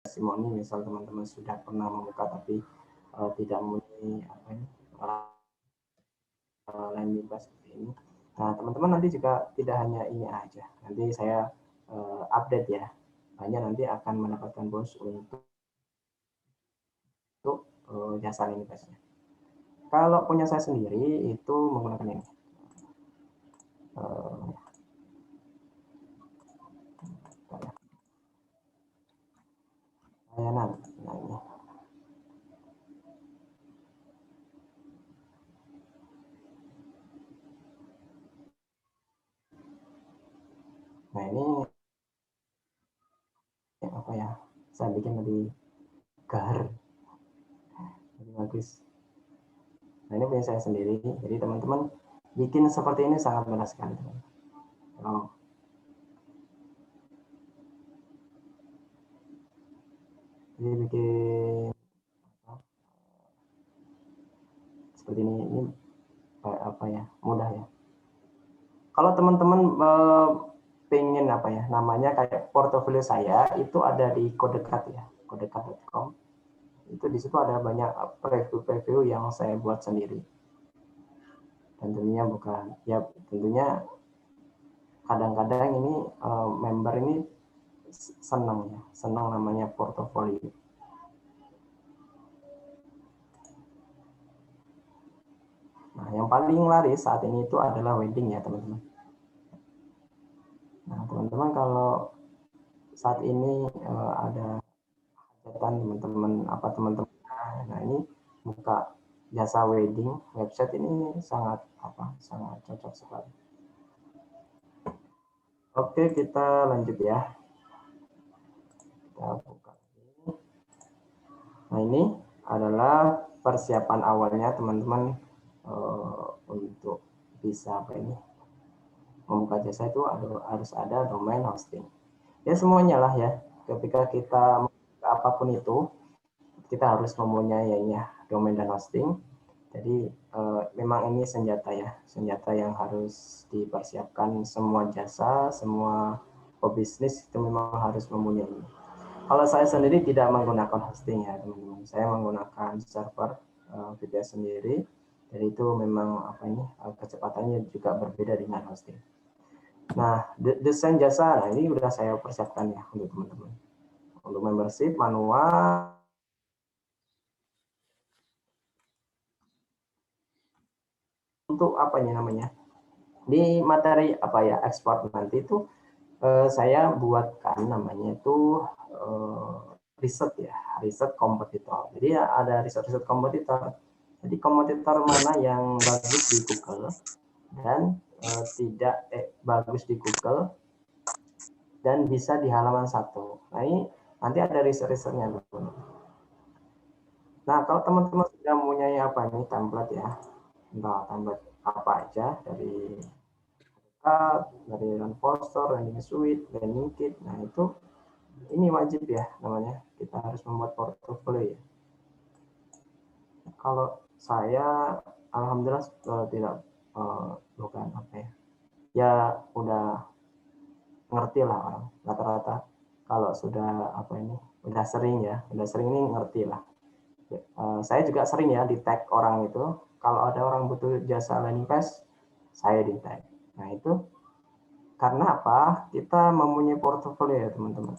testimoni, misal teman-teman sudah pernah membuka tapi tidak mempunyai landing page seperti ini. Nah, teman-teman nanti juga tidak hanya ini aja. Nanti saya update ya. Hanya nanti akan mendapatkan bonus untuk jasa landing page-nya. Kalau punya saya sendiri itu menggunakan ini. Layanan. Nah, ini. Nah, ini apa ya? Saya bikin lebih gahar, lebih bagus. Nah, ini punya saya sendiri. Jadi teman-teman bikin seperti ini sangat mudah sekali. Oh. Jadi bikin seperti ini apa ya, mudah ya. Kalau teman-teman pengen apa ya, namanya kayak portofolio saya itu ada di Kodekat ya, kodekat.com. Itu di situ ada banyak preview-preview yang saya buat sendiri. Dan tentunya bukan, ya tentunya kadang-kadang ini member ini senang ya, senang namanya portofolio. Nah, yang paling laris saat ini itu adalah wedding ya teman-teman. Nah, teman-teman kalau saat ini ada hajatan teman-teman apa teman-teman, nah ini buka jasa wedding website ini sangat cocok sekali. Oke, kita lanjut ya. Kita buka ini. Nah, ini adalah persiapan awalnya teman-teman untuk bisa apa ini membuka jasa itu harus ada domain hosting. Ya semuanya lah ya. Ketika kita apapun itu kita harus mempunyai domain dan hosting. Jadi memang ini senjata ya, senjata yang harus dipersiapkan semua jasa, semua pebisnis itu memang harus mempunyai. Kalau saya sendiri tidak menggunakan hosting ya teman-teman, saya menggunakan server VPS sendiri. Jadi itu memang kecepatannya juga berbeda dengan hosting. Nah, desain jasa, nah ini sudah saya persiapkan ya untuk teman-teman. Untuk membership manual, untuk apa ya namanya, di materi apa ya ekspor nanti itu saya buatkan namanya itu riset ya, riset kompetitor. Jadi ya ada riset kompetitor. Jadi kompetitor mana yang bagus di Google dan tidak bagus di Google dan bisa di halaman 1. Nah ini nanti ada riset-risetnya. Nah kalau teman-teman sudah mempunyai apa ini template ya, entah template apa aja dari run poster, landing suite, landing kit, nah itu ini wajib ya namanya, kita harus membuat portfolio ya. Kalau saya alhamdulillah tidak bukan apa ya udah ngerti lah orang rata-rata kalau sudah udah sering ini ngerti lah. Saya juga sering ya di tag orang itu, kalau ada orang butuh jasa landing page saya di tag. Nah itu karena apa, kita mempunyai portofolio ya teman-teman.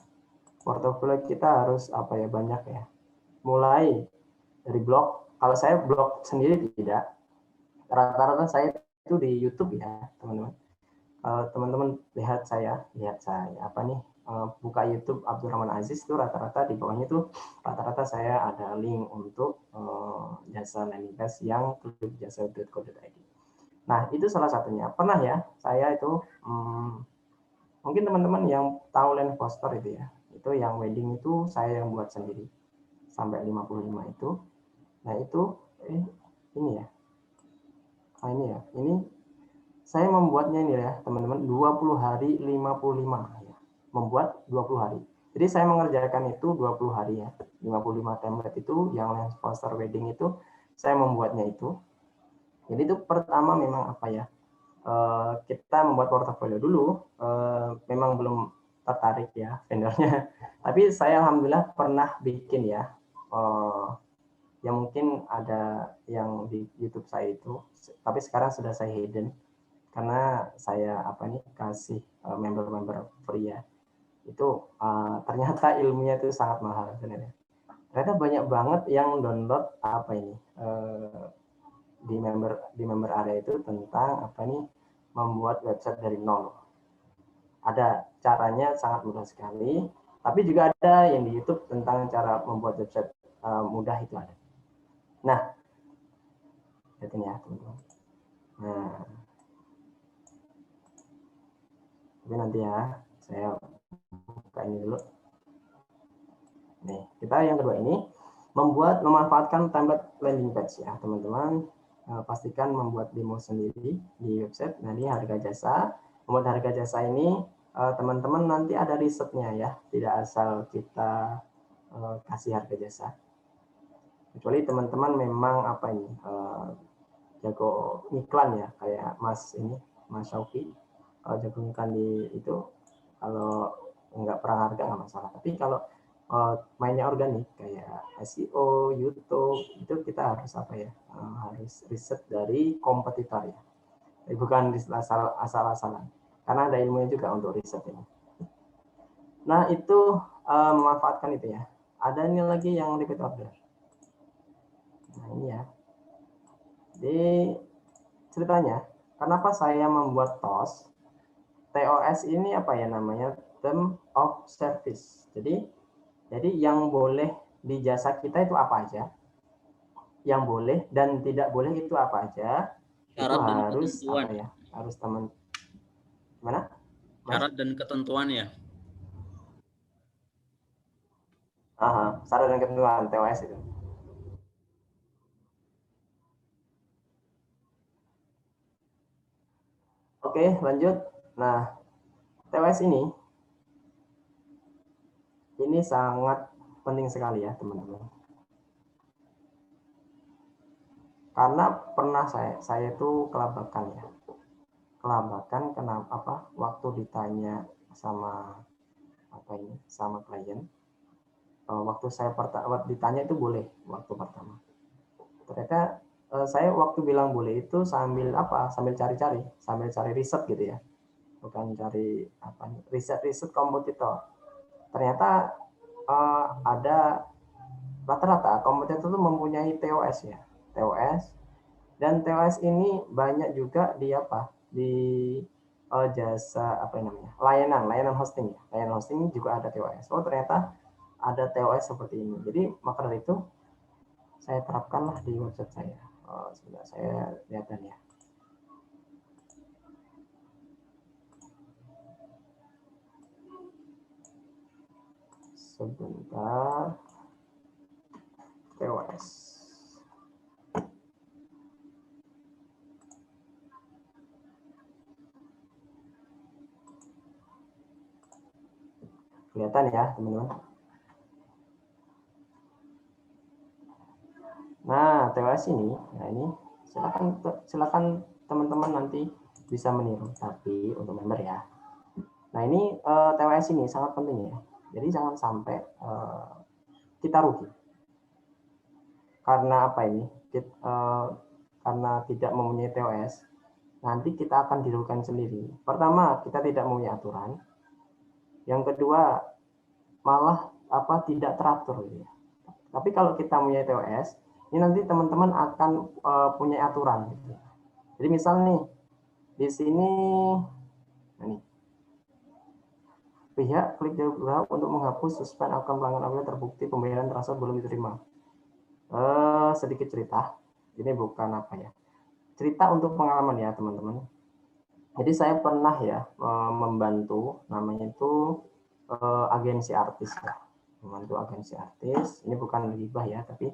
Portofolio kita harus banyak ya, mulai dari blog. Kalau saya blog sendiri tidak, rata-rata saya itu di YouTube ya teman-teman. Teman-teman lihat saya buka YouTube Abdurrahman Aziz itu rata-rata di bawahnya itu rata-rata saya ada link untuk jasa landing page yang jasa.co.id. Nah itu salah satunya. Pernah ya saya itu mungkin teman-teman yang tahu land poster itu ya, itu yang wedding itu saya yang buat sendiri sampai 55 itu. Nah itu ini ya, ini saya membuatnya ini ya teman-teman 20 hari 55 ya. Membuat 20 hari. Jadi saya mengerjakan itu 20 hari ya. 55 template itu yang land poster wedding itu saya membuatnya itu. Jadi itu pertama memang kita membuat portofolio dulu, memang belum tertarik ya vendornya. Tapi saya alhamdulillah pernah bikin ya. Ya mungkin ada yang di YouTube saya itu, tapi sekarang sudah saya hidden karena saya kasih member-member free ya. Itu ternyata ilmunya itu sangat mahal sebenarnya. Ternyata banyak banget yang download di member area itu tentang membuat website dari nol. Ada caranya sangat mudah sekali, tapi juga ada yang di YouTube tentang cara membuat website mudah itu ada. Nah, lihat ini ya teman-teman. Nah, tapi nanti ya saya buka ini dulu. Nih, kita yang kedua ini memanfaatkan template landing page ya teman-teman. Pastikan membuat demo sendiri di website. Nah, ini harga jasa. Membuat harga jasa ini teman-teman nanti ada risetnya ya, tidak asal kita kasih harga jasa. Kecuali teman-teman memang jago iklan ya, kayak Mas Syauki, jago iklan di itu, kalau nggak perang harga nggak masalah. Tapi kalau mainnya organik kayak SEO, YouTube, itu kita harus harus riset dari kompetitor ya. Bukan asal-asalan. Karena ada ilmunya juga untuk riset ini. Nah, itu memanfaatkan itu ya. Ada ini lagi yang repeat order. Nah, ini ya. Jadi ceritanya, kenapa saya membuat TOS? TOS ini namanya term of service. Jadi yang boleh di jasa kita itu apa aja? Yang boleh dan tidak boleh itu apa aja? Itu Syarat dan harus ketentuan. Harus gimana? Syarat dan ketentuan ya. Syarat dan ketentuan TOS itu. Oke, lanjut. Nah, TOS ini sangat penting sekali ya, teman-teman. Karena pernah saya itu kelabakan ya. Kelabakan kenapa? Waktu ditanya sama sama klien. Waktu saya ditanya itu boleh waktu pertama. Ternyata saya waktu bilang boleh itu sambil sambil cari riset gitu ya, bukan cari riset kompetitor. Ternyata ada rata-rata kompetitor itu mempunyai TOS ya, TOS, dan TOS ini banyak juga di jasa layanan hosting ya. Layanan hosting juga ada TOS. Oh, ternyata ada TOS seperti ini. Jadi maka dari itu saya terapkanlah di website saya. Sebentar saya lihatkan ya. Sebentar. TOS. Kelihatan ya, teman-teman. Nah, TOS ini, silakan teman-teman nanti bisa meniru, tapi untuk member ya. Nah, ini TOS ini sangat penting ya. Jadi jangan sampai kita rugi. Karena karena tidak mempunyai TOS, nanti kita akan dirugikan sendiri. Pertama, kita tidak mempunyai aturan. Yang kedua, malah tidak teratur gitu ya. Tapi kalau kita punya TOS, ini nanti teman-teman akan punya aturan gitu. Jadi misal nih di sini pihak klik berhak untuk menghapus suspend akun pelanggan apabila terbukti pembayaran transfer belum diterima. Sedikit cerita, ini bukan cerita untuk pengalaman ya teman-teman. Jadi saya pernah ya membantu namanya itu agensi artis ya. Membantu agensi artis, ini bukan gibah ya, tapi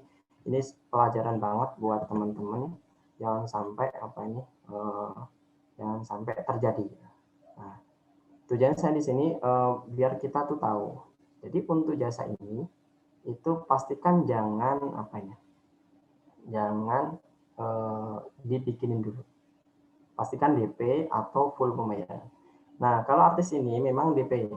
ini pelajaran banget buat teman-teman, jangan sampai jangan sampai terjadi. Nah, tujuan saya di sini biar kita tuh tahu. Jadi untuk jasa ini itu pastikan jangan jangan dibikinin dulu. Pastikan DP atau full pembayaran. Nah, kalau artis ini memang DP.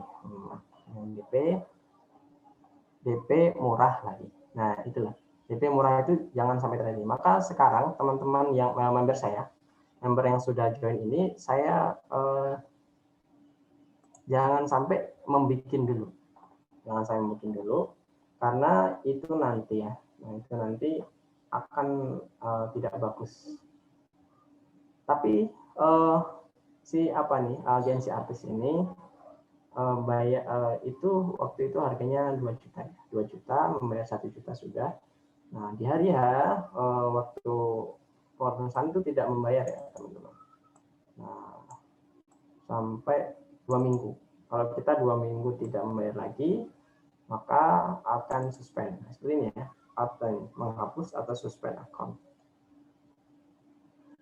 DP murah lagi. Nah, itulah. DP murah itu jangan sampai terjadi. Maka sekarang teman-teman yang member saya, member yang sudah join ini, saya jangan sampai membikin dulu. Jangan sampai membikin dulu, karena itu nanti ya. Nah, itu nanti akan tidak bagus. Tapi si apa nih, agensi artis ini itu waktu itu harganya 2 juta ya. 2 juta membayar 1 juta sudah. Nah, di hari H waktu perusahaan itu tidak membayar ya, teman-teman. Nah, sampai 2 minggu. Kalau kita 2 minggu tidak membayar lagi, maka akan suspend. Seperti ini ya, atau menghapus atau suspend account.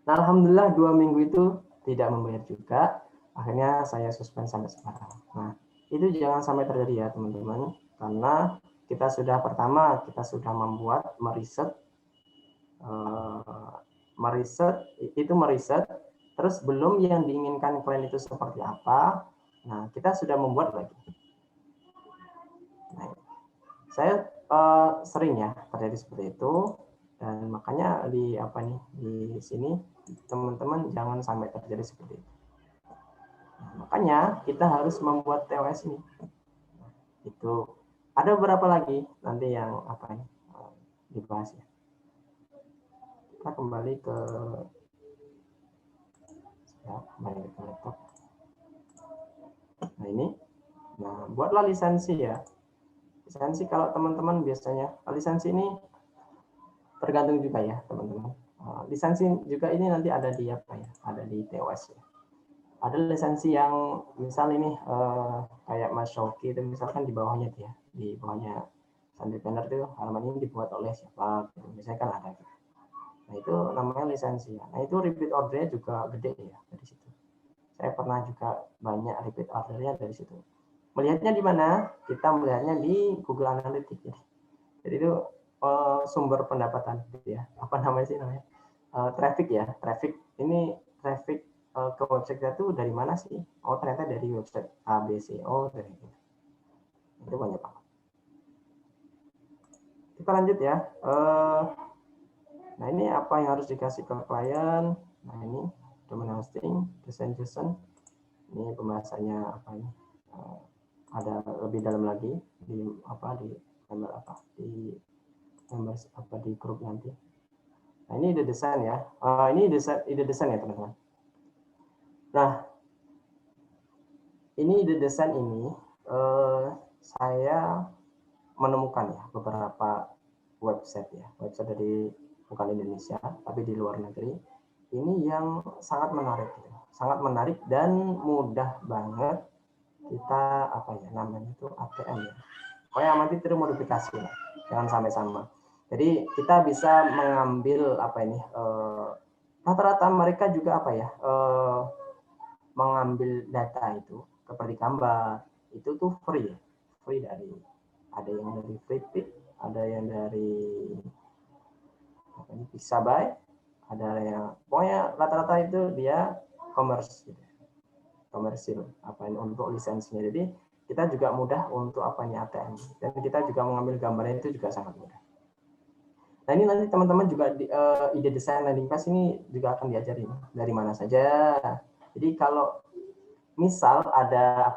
Nah, alhamdulillah 2 minggu itu tidak membayar juga. Akhirnya saya suspend sampai sekarang. Nah, itu jangan sampai terjadi ya, teman-teman. Karena kita sudah membuat, meriset, terus belum yang diinginkan klien itu seperti apa. Nah, kita sudah membuat lagi. Nah, saya sering ya terjadi seperti itu, dan makanya di sini teman-teman jangan sampai terjadi seperti itu. Nah, makanya kita harus membuat TOS ini. Itu ada beberapa lagi nanti yang dibahas ya. Kita kembali ke laptop. Nah, ini. Nah, buatlah lisensi ya. Lisensi kalau teman-teman biasanya, lisensi ini tergantung juga ya, teman-teman. Lisensi juga ini nanti ada di ada di TOS ya. Ada lisensi yang misal ini kayak Mas Shoki itu misalkan di bawahnya dia, di bawahnya Sandi Banner itu halaman ini dibuat oleh siapa, gitu. Misalnya kan ada. Nah, itu namanya lisensi ya. Nah, itu repeat ordernya juga gede ya dari situ. Saya pernah juga banyak repeat ordernya dari situ. Melihatnya di mana? Kita melihatnya di Google Analytics. Jadi itu sumber pendapatan gitu ya. Apa namanya sih namanya? Traffic ya. Traffic ini traffic ke website kita tuh dari mana sih? Oh, ternyata dari website ABC. Oh, dari itu. Itu banyak banget. Kita lanjut ya. Nah, ini apa yang harus dikasih ke klien? Nah, ini domain hosting, desain JSON. Ini pembahasannya apa ini? Ada lebih dalam lagi di di grup nanti. Nah, ini ide desain ya. Ini ide desain ya, teman-teman. Nah, ini ide desain ini saya menemukan ya beberapa website ya, website dari bukan Indonesia tapi di luar negeri. Ini yang sangat menarik, gitu. Sangat menarik dan mudah banget kita namanya itu ATM ya. Pokoknya nanti termodifikasi lah, jangan sampai sama. Jadi kita bisa mengambil rata-rata mereka juga mengambil data itu seperti gambar itu tuh free ya, free dari ada yang dari Flipit, ada yang dari Pixabay, ada yang pokoknya rata-rata itu dia komersil untuk lisensinya. Jadi kita juga mudah untuk ATM, dan kita juga mengambil gambarnya itu juga sangat mudah. Nah, ini nanti teman-teman juga ide desain landing page ini juga akan diajarin dari mana saja. Jadi kalau misal ada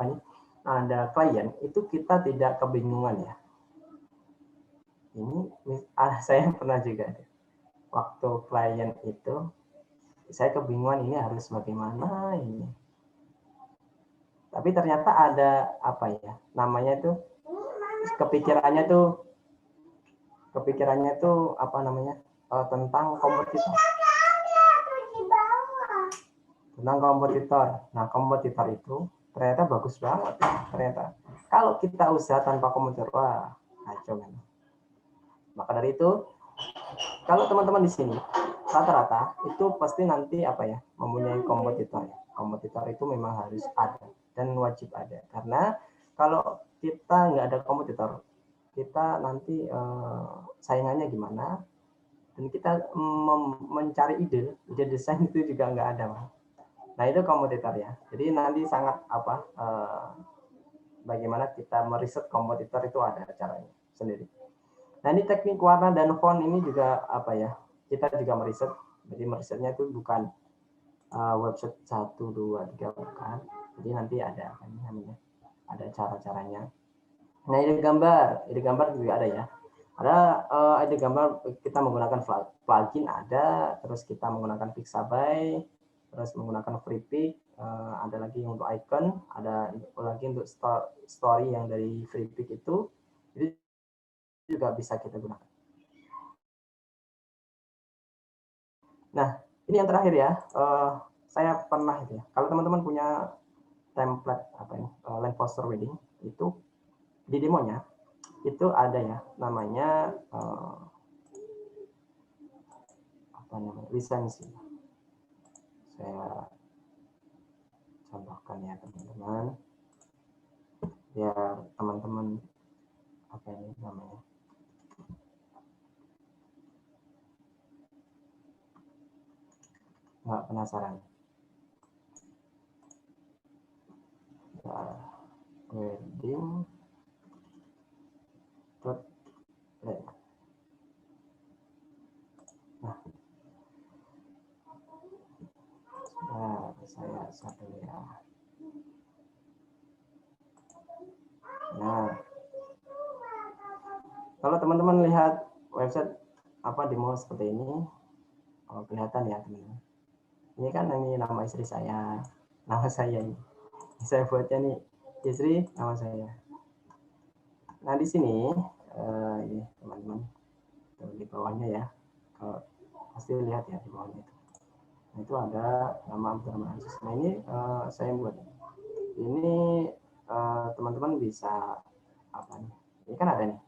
klien itu kita tidak kebingungan ya. Ini saya pernah juga waktu klien itu saya kebingungan ini harus bagaimana ini. Tapi ternyata ada namanya itu kepikirannya tuh tentang kompetitor. Nah, kompetitor itu ternyata bagus banget. Ternyata kalau kita usaha tanpa kompetitor, wah kacau kan. Maka dari itu, kalau teman-teman di sini rata-rata itu pasti nanti mempunyai kompetitor. Kompetitor itu memang harus ada dan wajib ada, karena kalau kita nggak ada kompetitor, kita nanti saingannya gimana, dan kita mencari ide desain itu juga nggak ada. Nah, itu kompetitor ya. Jadi nanti sangat bagaimana kita meriset kompetitor itu ada caranya sendiri. Nah, ini teknik warna dan font ini juga kita juga meriset. Jadi merisetnya itu bukan website 1, 2, 3 bukan. Jadi nanti ada ada cara-caranya. Nah, ide gambar juga ada ya. Ada ide gambar kita menggunakan plugin ada, terus kita menggunakan Pixabay, terus menggunakan FreePik, ada lagi untuk icon, ada lagi untuk story yang dari FreePik itu juga bisa kita gunakan. Nah, ini yang terakhir ya. Saya pernah itu ya. Kalau teman-teman punya template land poster wedding itu di demonya itu ada ya namanya lisensi. Saya contohkan ya teman-teman biar teman-teman nggak penasaran. Wedding saya satu ya. Nah, kalau teman-teman lihat website demo seperti ini, kelihatan ya teman-teman. Ini kan ini nama istri saya, nama saya ini. Saya buatnya nih istri, nama saya. Nah di sini ini teman-teman di bawahnya ya, kalau pasti lihat ya di bawahnya itu. Nah, itu ada nama Abdurrahman Aziz. Nah ini saya buat. Ini teman-teman bisa ini kan ada nih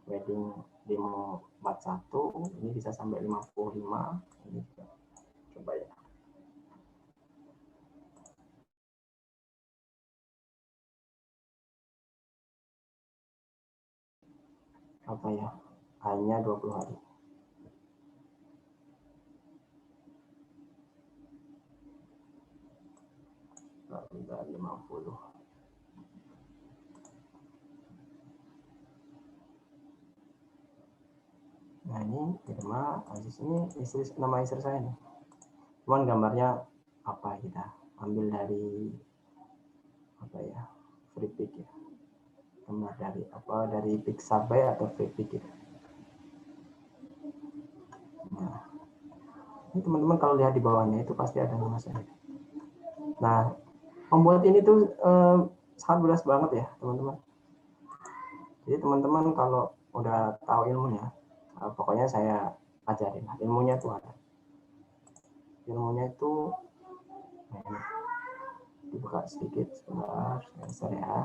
wedding demo 41, ini bisa sampai 55. Ini coba ya. Hanya 20 hari. Sudah 50. Nah ini Irma Aziz, ini nama istri saya nih. Cuman gambarnya kita ambil dari FreePik ya. Gambar dari Pixabay atau FreePik gitu. Nah, ini teman-teman kalau lihat di bawahnya itu pasti ada nama saya. Nah, membuat ini tuh sangat mudah banget ya teman-teman. Jadi teman-teman kalau udah tahu ilmunya, pokoknya saya ajarin. Ilmunya tuh ada. Ilmunya itu dibuka sedikit sebentar ya.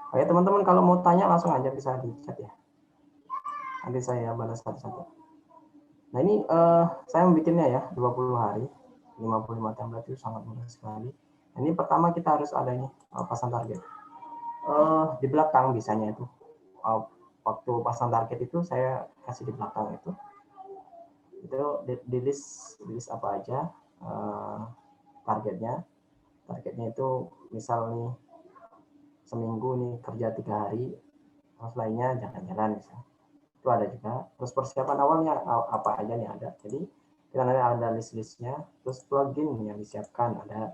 Oke teman-teman, kalau mau tanya langsung aja bisa di chat ya. Nanti saya balas satu-satu. Nah ini saya membuatnya ya 20 hari 55 template itu sangat mudah sekali. Nah, ini pertama kita harus ada ini pasang target. Di belakang bisanya itu waktu pasang target itu saya kasih di belakang itu di list apa aja targetnya itu misal nih seminggu nih kerja 3 hari, terus lainnya jalan-jalan misalnya. Itu ada juga. Terus persiapan awalnya apa aja nih ada. Jadi kita nanti ada list-listnya. Terus plugin yang disiapkan ada.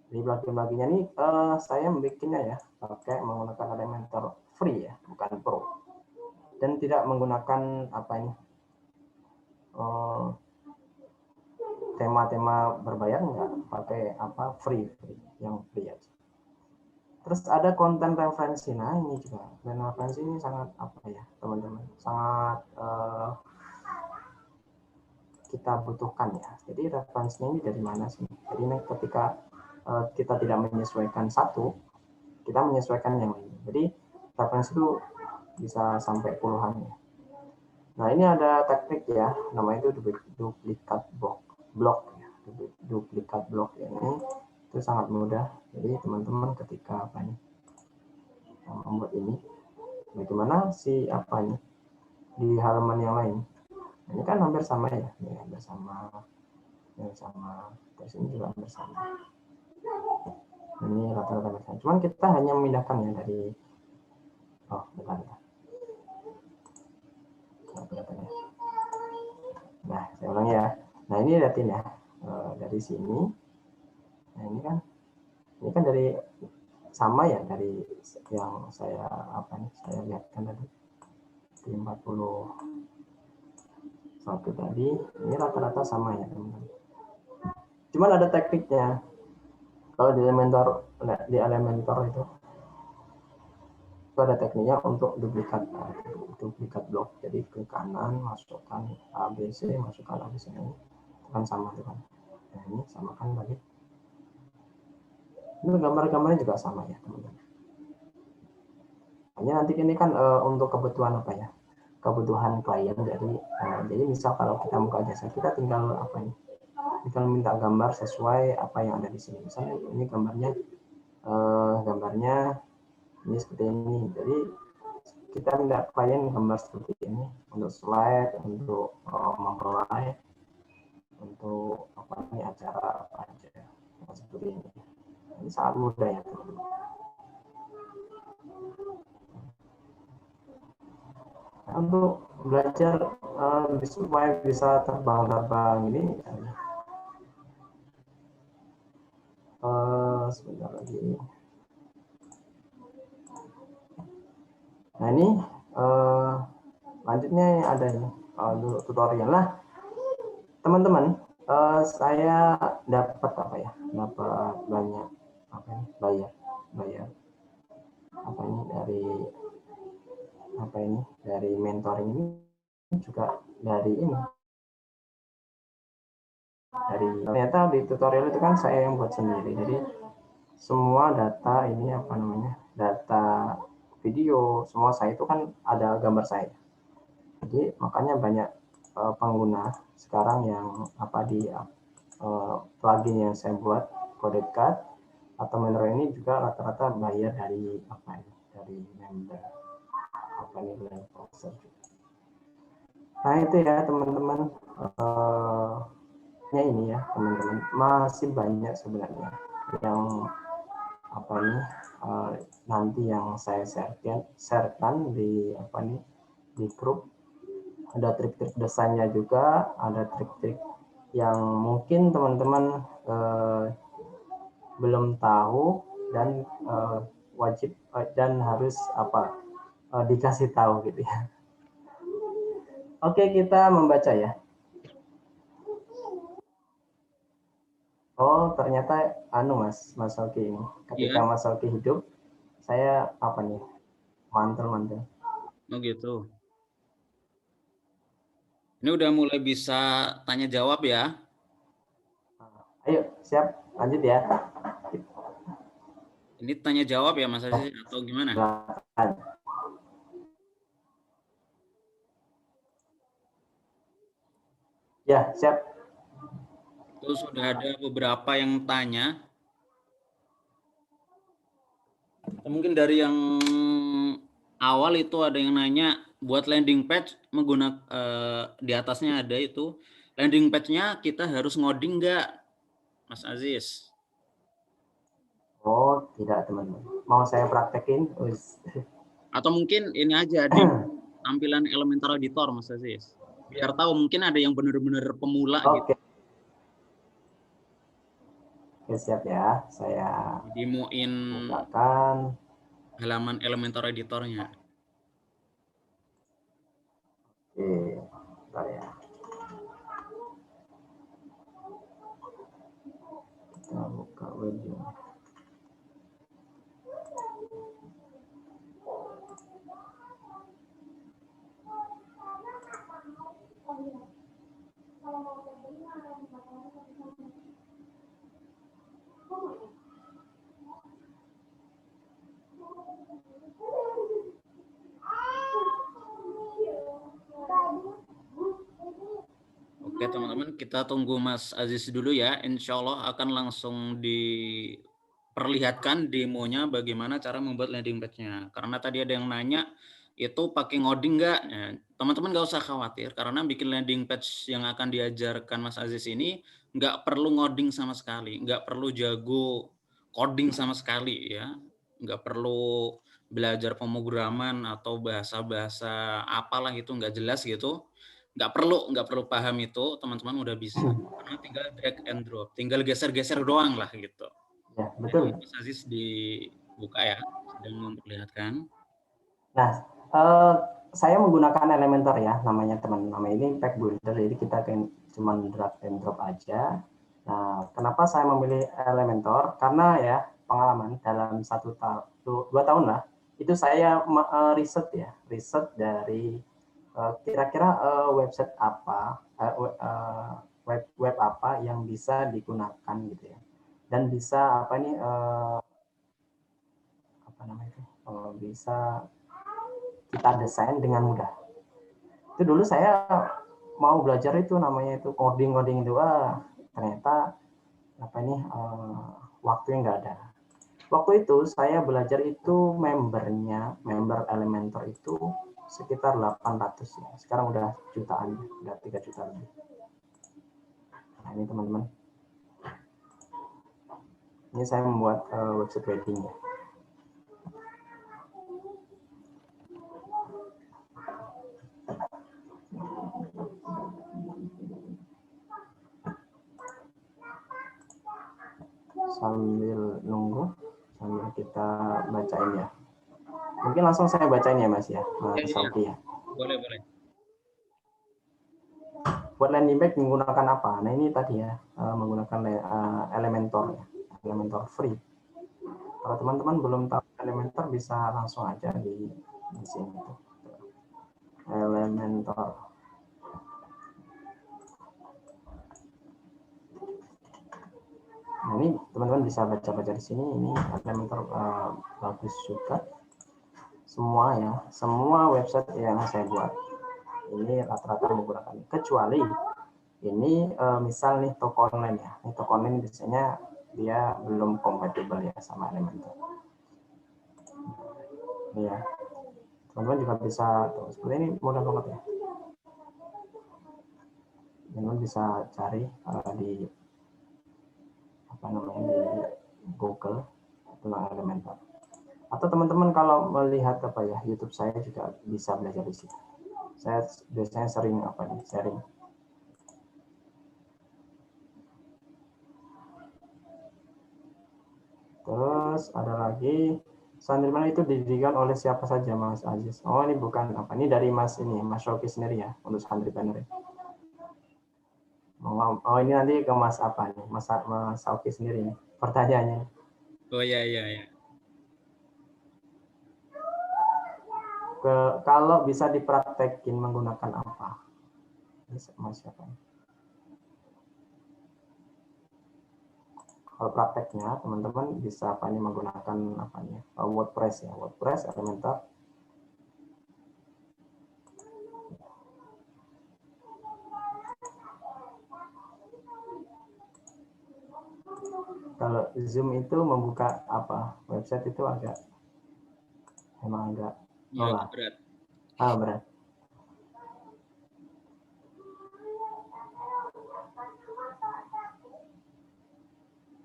Di plugin-pluginnya ini saya membuatnya ya pakai menggunakan Elementor free ya, bukan pro. Dan tidak menggunakan tema-tema berbayar, enggak, pakai free yang free aja. Terus ada konten referensi. Nah ini juga konten referensi ini sangat teman-teman sangat kita butuhkan ya. Jadi referensinya ini dari mana sih? Jadi ketika kita tidak menyesuaikan satu, kita menyesuaikan yang lain. Jadi referensi itu bisa sampai puluhan ya. Nah ini ada teknik ya, namanya itu duplikat blok ya. Duplikat blok ini itu sangat mudah. Jadi teman-teman ketika membuat ini, bagaimana si di halaman yang lain Ini kan hampir sama ya, ini hampir sama, terus ini juga hampir sama. Ini rata-rata sama. Cuman kita hanya memindahkan ya dari, bentar. Nah, saya ulang ya. Nah, ini lihatin ya, dari sini. Nah, ini kan dari sama ya, dari yang saya saya lihatkan tadi di 41 tadi, ini rata-rata sama ya teman-teman. Cuman ada tekniknya. Kalau di Elementor itu ada tekniknya untuk duplikat blok. Jadi ke kanan masukkan ABC, masukkan ABC ini kan sama kan. Nah, ini samakan lagi. Ini gambar-gambarnya juga sama ya teman-teman. Hanya nanti ini kan untuk kebutuhan apa ya? Kebutuhan klien. Jadi misal kalau kita buka jasa, kita tinggal tinggal minta gambar sesuai apa yang ada di sini. Misalnya ini gambarnya ini seperti ini. Jadi kita minta klien gambar seperti ini untuk slide, untuk mempelai, untuk acara apa aja seperti ini. Ini sangat mudah ya teman-teman. Nah, untuk belajar supaya bisa terbang ini sebentar lagi. Nah, ini lanjutnya ada ini tutorial lah teman-teman. Saya dapat dapat banyak bayar dari mentoring ini, juga dari ternyata di tutorial itu kan saya yang buat sendiri. Jadi semua data ini data video semua saya itu kan ada gambar saya. Jadi makanya banyak pengguna sekarang yang di plugin yang saya buat, CodeCut atau mentor ini juga rata-rata bayar dari dari member browser. Nah itu ya teman-teman, ini ya teman-teman, masih banyak sebenarnya yang nanti yang saya sharekan di di grup. Ada trik-trik desainnya juga, ada trik-trik yang mungkin teman-teman belum tahu dan wajib dan harus dikasih tahu gitu ya. Oke, kita membaca ya. Oh, ternyata Mas Oki ini. Ketika Mas Oki hidup, saya mantel. Oh gitu. Ini udah mulai bisa tanya jawab ya. Ayo, siap, lanjut ya. Ini tanya jawab ya Mas Aziz atau gimana? Ya, siap. Terus sudah ada beberapa yang tanya. Mungkin dari yang awal itu ada yang nanya, buat landing page menggunakan di atasnya ada itu landing page-nya kita harus ngoding nggak, Mas Aziz? Oh, tidak teman-teman. Mau saya praktekin? Atau mungkin ini aja di tampilan Elementor Editor, Mas Aziz. Biar tahu, mungkin ada yang benar-benar pemula gitu. Oke, siap ya. Saya Demoin bukakan halaman Elementor Editornya. Oke, bentar ya. Kita buka webnya. Oke teman-teman, kita tunggu Mas Aziz dulu ya. Insya Allah akan langsung diperlihatkan demonya bagaimana cara membuat landing page-nya. Karena tadi ada yang nanya, itu pakai ngoding nggak? Ya, teman-teman nggak usah khawatir karena bikin landing page yang akan diajarkan Mas Aziz ini nggak perlu ngoding sama sekali, nggak perlu jago coding sama sekali ya, nggak perlu belajar pemrograman atau bahasa-bahasa apalah itu nggak jelas gitu, nggak perlu paham itu, teman-teman udah bisa karena tinggal drag and drop, tinggal geser-geser doang lah gitu. Ya, Jadi betul. Mas Aziz dibuka ya, sedang memperlihatkan. Nah, saya menggunakan Elementor ya, namanya teman. Nama ini Pack Builder, jadi kita cuma drag and drop aja. Nah, kenapa saya memilih Elementor? Karena ya pengalaman dalam 2 tahun lah, itu saya riset ya, riset dari kira-kira website apa, web apa yang bisa digunakan gitu ya, dan bisa apa nih apa namanya itu, bisa kita desain dengan mudah. Itu dulu saya mau belajar itu namanya itu coding itu, ternyata apa ini waktunya nggak ada. Waktu itu saya belajar itu member Elementor itu sekitar 800 ya. Sekarang udah jutaan, udah 3 juta lebih. Nah ini teman-teman, ini saya membuat website wedding ya. Sambil nunggu, sambil kita bacain ya. Mungkin langsung saya bacain ya Mas ya, Mas Sauki ya. Boleh, boleh. Buat landing page menggunakan apa? Nah ini tadi ya, menggunakan Elementor ya, Elementor free. Kalau teman-teman belum tahu Elementor bisa langsung aja di sini tuh. Elementor. Nah ini teman-teman bisa baca-baca di sini. Ini Elementor bagus juga. Semua ya, semua website yang saya buat ini rata-rata menggunakan, kecuali ini misal nih toko online ya. Ini toko online biasanya dia belum kompatibel ya sama Elementor. Ini ya, teman-teman juga bisa tuh, seperti ini mudah banget ya. Teman-teman bisa cari di apa namanya di Google tentang Elementor. Atau teman-teman kalau melihat apa ya YouTube saya juga bisa belajar di situ. Saya biasanya sering apa nih sharing. Terus ada lagi Sandirman itu didirikan oleh siapa saja Mas Aziz? Oh ini bukan apa, ini dari Mas ini Mas Shoki sendiri ya untuk Sandirman. Oh ini nanti ke Mas apa nih Mas Shoki sendiri nih pertanyaannya. Oh ya, ya, ya. Kalau bisa dipraktekin menggunakan apa? Mas siapa? Kalau prakteknya teman-teman bisa apa nih menggunakan apa nih WordPress ya, WordPress, Elementor. Kalau Zoom itu membuka apa website itu emang agak Ya, berat. berat.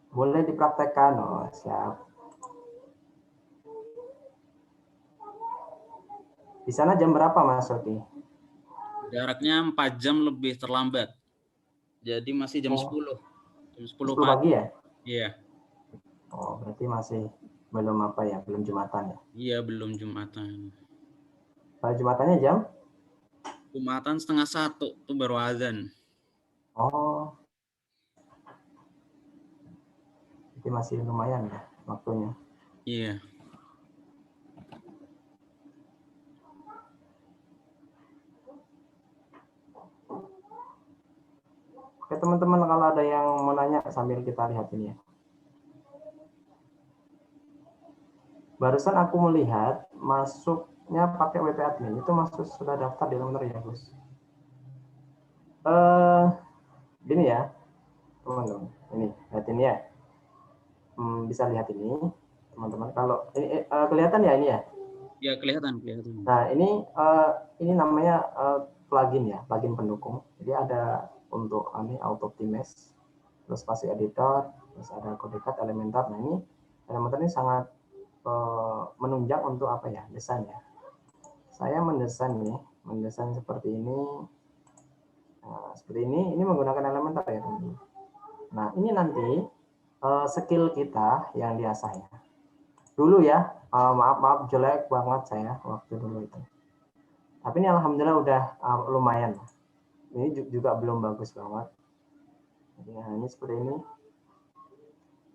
Boleh dipraktekkan, oh siap. Di sana jam berapa Mas Soki? Jaraknya 4 jam lebih terlambat. Jadi masih jam 10. Jam 10 10 pagi pagi. ya? Iya. Oh, berarti masih belum apa ya, belum Jumatan ya? Iya, belum Jumatan. Kalau Jumatannya jam? Jumatan 12:30 itu baru azan. Oh, jadi masih lumayan ya waktunya. Iya. Oke teman-teman, kalau ada yang mau nanya sambil kita lihat ini ya. Barusan aku melihat masuknya pakai WP admin, itu masuk sudah daftar di Elementor ya Gus? Gini ya teman-teman, ini lihat ini ya. Bisa lihat ini teman-teman, kalau ini kelihatan ya ini ya. Ya, kelihatan. Nah, ini namanya plugin ya, plugin pendukung. Jadi ada untuk ini Auto-Optimize, terus Spatial Editor, terus ada CodeCAD, Elementor. Nah, ini Elementor ini sangat menunjang untuk apa ya, desain ya. Saya mendesain seperti ini. Nah, seperti ini menggunakan Elementor ya, teman-teman. Nah, ini nanti skill kita yang diasah ya. Dulu ya, maaf jelek banget saya waktu dulu itu. Tapi ini alhamdulillah udah lumayan. Ini juga belum bagus banget. Jadi, nah, ini seperti ini.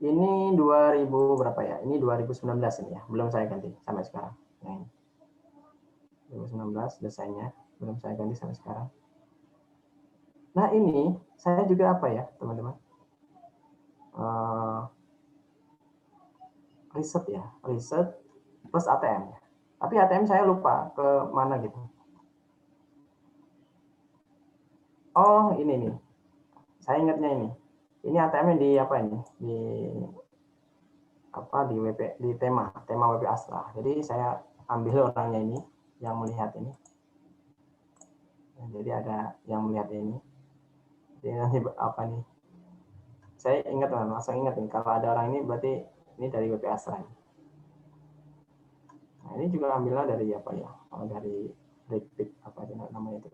Ini 2000 berapa ya? Ini 2019 ini ya. Belum saya ganti sampai sekarang. Nah, ini. 2019 desainnya belum saya ganti sampai sekarang. Nah, ini saya juga apa ya, teman-teman? Riset ya, riset plus ATM ya. Tapi ATM saya lupa ke mana gitu. Oh, ini nih. Saya ingatnya ini. Ini ATM-nya di apa ini? Di WP, di tema WP Astra. Jadi saya ambil orangnya ini yang melihat ini. Jadi ada yang melihat ini. Jadi nanti apa nih? Saya ingat langsung ingat nih, kalau ada orang ini berarti ini dari WP Astra. Nah, ini juga ambilnya dari apa ya? Dari Breakpick apa namanya itu?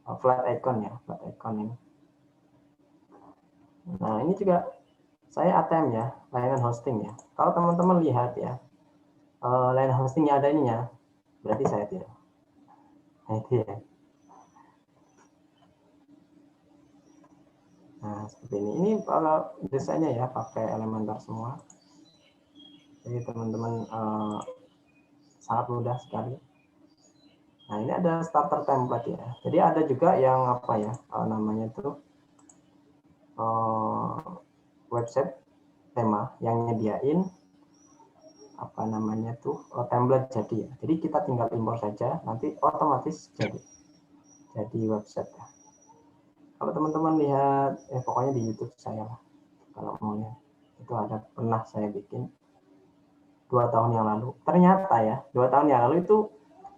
Flat icon ya, flat icon ini. Nah, ini juga saya ATM ya, layanan hosting ya. Kalau teman-teman lihat ya, layanan hostingnya ada ininya, berarti saya tidak. Nah, itu ya. Nah, seperti ini. Ini kalau desainnya ya, pakai Elementor semua. Jadi teman-teman sangat mudah sekali. Nah, ini ada starter template ya. Jadi ada juga yang apa ya, namanya itu website tema yang nyediain apa namanya tuh template jadi ya. Jadi kita tinggal import saja, nanti otomatis jadi website ya. Kalau teman-teman lihat, pokoknya di YouTube saya lah. Kalau mau lihat, itu ada pernah saya bikin 2 tahun yang lalu. Ternyata ya, 2 tahun yang lalu itu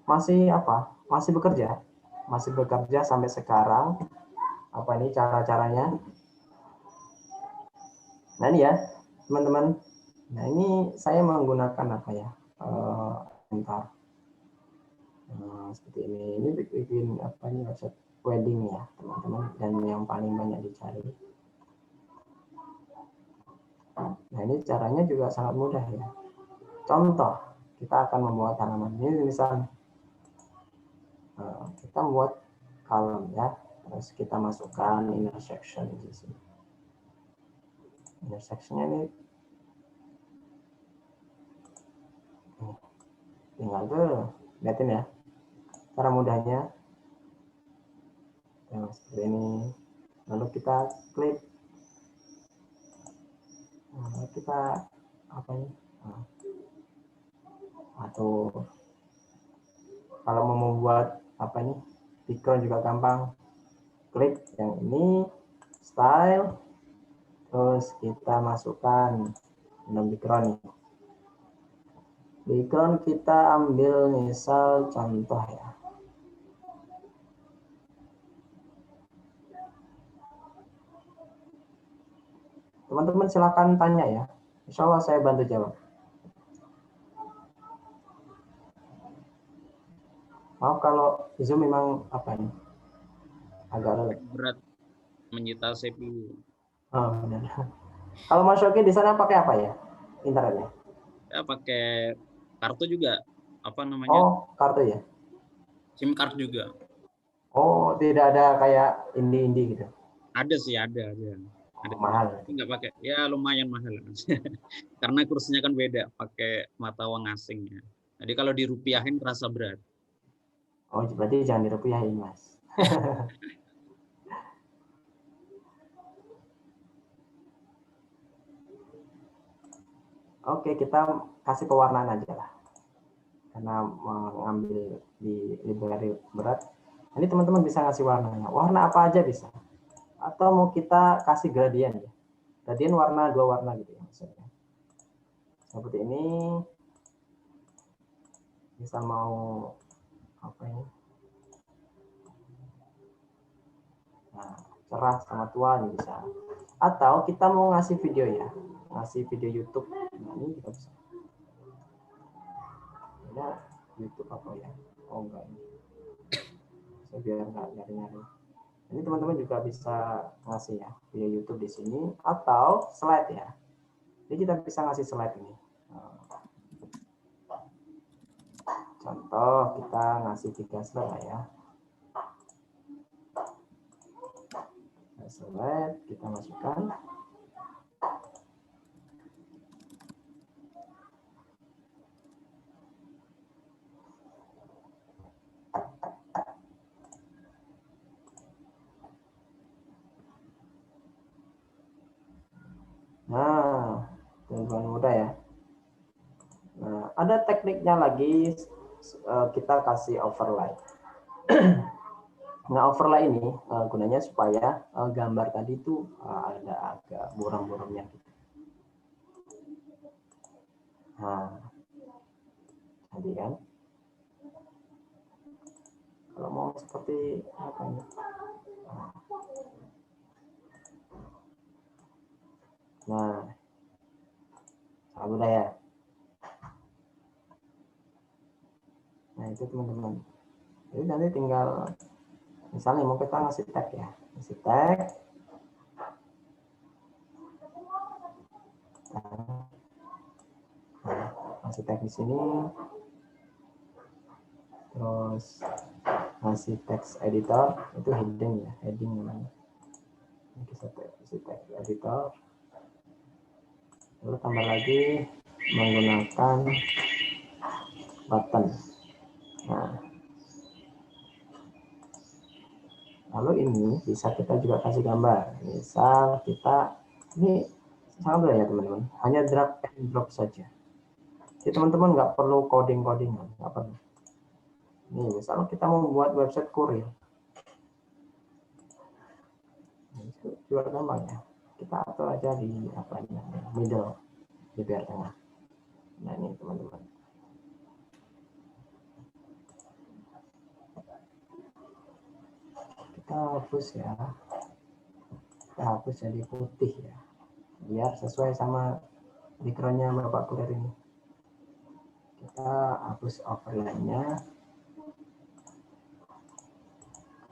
masih apa? Masih bekerja sampai sekarang. Apa ini cara-caranya? Nah ini ya, teman-teman. Nah ini saya menggunakan apa ya? Elementor. Seperti ini. Ini bikin apa ini website wedding ya, teman-teman. Dan yang paling banyak dicari. Nah ini caranya juga sangat mudah ya. Contoh, kita akan membuat halaman ini misalnya kita membuat column ya, terus kita masukkan intersection di sini. Intersectionnya ini tinggal tuh lihatin ya cara mudahnya. Nah, seperti ini. Lalu kita klik. Lalu kita apa ini? Atau kalau mau membuat apa ini? Background juga gampang. Klik yang ini, style, terus kita masukkan background. Background kita ambil misal contoh ya. Teman-teman silakan tanya ya. Insya Allah saya bantu jawab. Maaf kalau Zoom memang apa nih? Agak berat, menyita CPU. Oh, benar. Kalau Mas Yogi di sana pakai apa ya? Internetnya? Ya pakai kartu juga. Apa namanya? Oh, kartu ya? SIM card juga. Oh, tidak ada kayak indie gitu? Ada sih, ada. Oh, mahal. Tapi nggak pakai. Ya lumayan mahal. Karena kursnya kan beda, pakai mata uang asing ya. Jadi kalau dirupiahin terasa berat. Oh, berarti jangan dirupiahin, Mas. Oke, kita kasih pewarnaan aja lah. Karena mengambil di library berat. Ini teman-teman bisa ngasih warnanya. Warna apa aja bisa. Atau mau kita kasih gradien ya. Gradien warna 2 warna gitu ya maksudnya. Seperti ini. Misal mau apa ini? Nah, cerah sama tua nih bisa. Atau kita mau ngasih video ya, ngasih video YouTube. Nah, ini kita bisa. Ini YouTube apa ya? Oh enggak ini. Saya biar nggak nyari-nyari. Ini teman-teman juga bisa ngasih ya video YouTube di sini atau slide ya. Jadi kita bisa ngasih slide ini. Contoh kita ngasih 3 slide ya. Slide kita masukkan. Nah, teman-teman mudah ya. Nah, ada tekniknya lagi, kita kasih overlay. Nah, overlay ini gunanya supaya gambar tadi itu ada agak buram-buramnya. Nah, tadi kan. Kalau mau seperti apa ini? Nah, sangat mudah ya. Nah, itu teman-teman. Jadi nanti tinggal, misalnya mau kita ngasih tag ya. Ngasih tag. Nah, ngasih tag di sini. Terus ngasih text editor, itu heading ya. Heading namanya. Ini kita kasih text editor. Lalu tambah lagi menggunakan button. Nah, lalu ini bisa kita juga kasih gambar. Misal kita, ini sangat mudah ya teman-teman, hanya drag and drop saja. Jadi teman-teman nggak perlu coding-coding, nggak perlu. Nih, misal kita mau buat website kurir, itu juga gampang ya. Kita atur aja di apa ini, middle, di biar tengah. Nah ini teman-teman. Kita hapus ya. Kita hapus jadi putih ya. Biar sesuai sama backgroundnya Bapak Kurir ini. Kita hapus overlay-nya.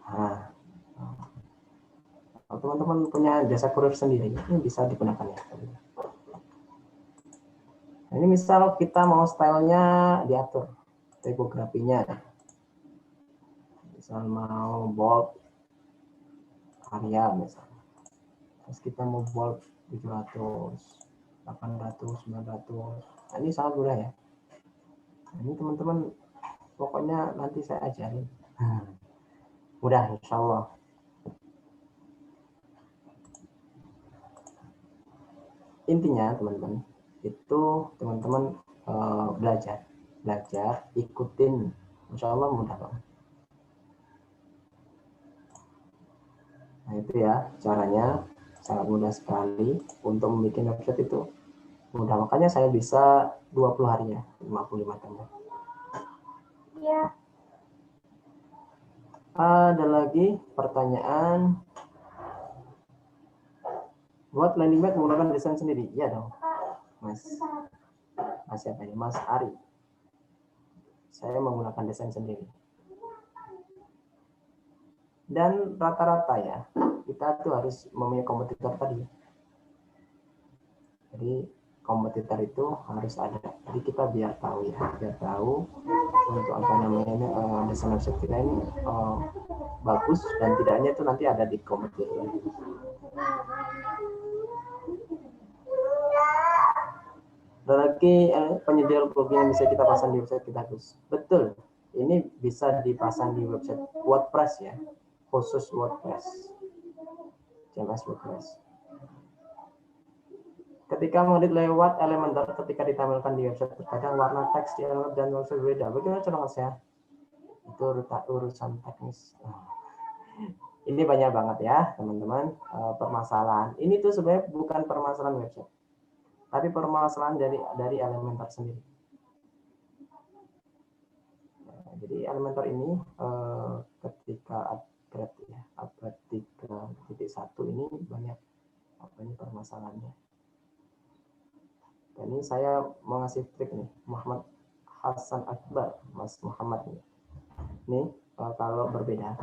Nah, kalau teman-teman punya jasa kurir sendiri, ini bisa digunakan ya. Nah, ini misal kita mau stylenya diatur, tipografinya. Misal mau bold area misalnya. Terus kita mau bold 700, 800, 900. Nah, ini sangat mudah ya. Nah, ini teman-teman pokoknya nanti saya ajarin. Mudah insya Allah. Intinya teman-teman, itu teman-teman belajar, ikutin, insya Allah mudah banget. Nah itu ya caranya, sangat mudah sekali untuk membuat website itu mudah. Makanya saya bisa 20 hari ya, 55 template. Iya. Ada lagi pertanyaan, buat landing page menggunakan desain sendiri? Iya dong, Mas siapa ini? Mas Ari. Saya menggunakan desain sendiri. Dan rata-rata ya, kita tuh harus mempunyai kompetitor tadi. Jadi kompetitor itu harus ada. Jadi kita biar tahu ya, biar tahu untuk apa namanya desain website kita ini bagus dan tidaknya itu nanti ada di kompetitor. Ada lagi penyedia plugin yang bisa kita pasang di website kita, Gus. Betul. Ini bisa dipasang di website WordPress ya, khusus WordPress. CMS WordPress. Ketika mengedit lewat Elementor, ketika ditampilkan di website, terkadang warna teks di Elementor dan website berbeda. Bagaimana cara Mas ya? Itu urusan teknis. Ini banyak banget ya teman-teman permasalahan. Ini tuh sebenarnya bukan permasalahan website, tapi permasalahan dari Elementor sendiri. Jadi Elementor ini ketika upgrade ya, upgrade 3.1 ini banyak permasalahannya. Dan ini saya mau ngasih trik nih, Muhammad Hasan Akbar, Mas Muhammad nih. Ini kalau berbeda,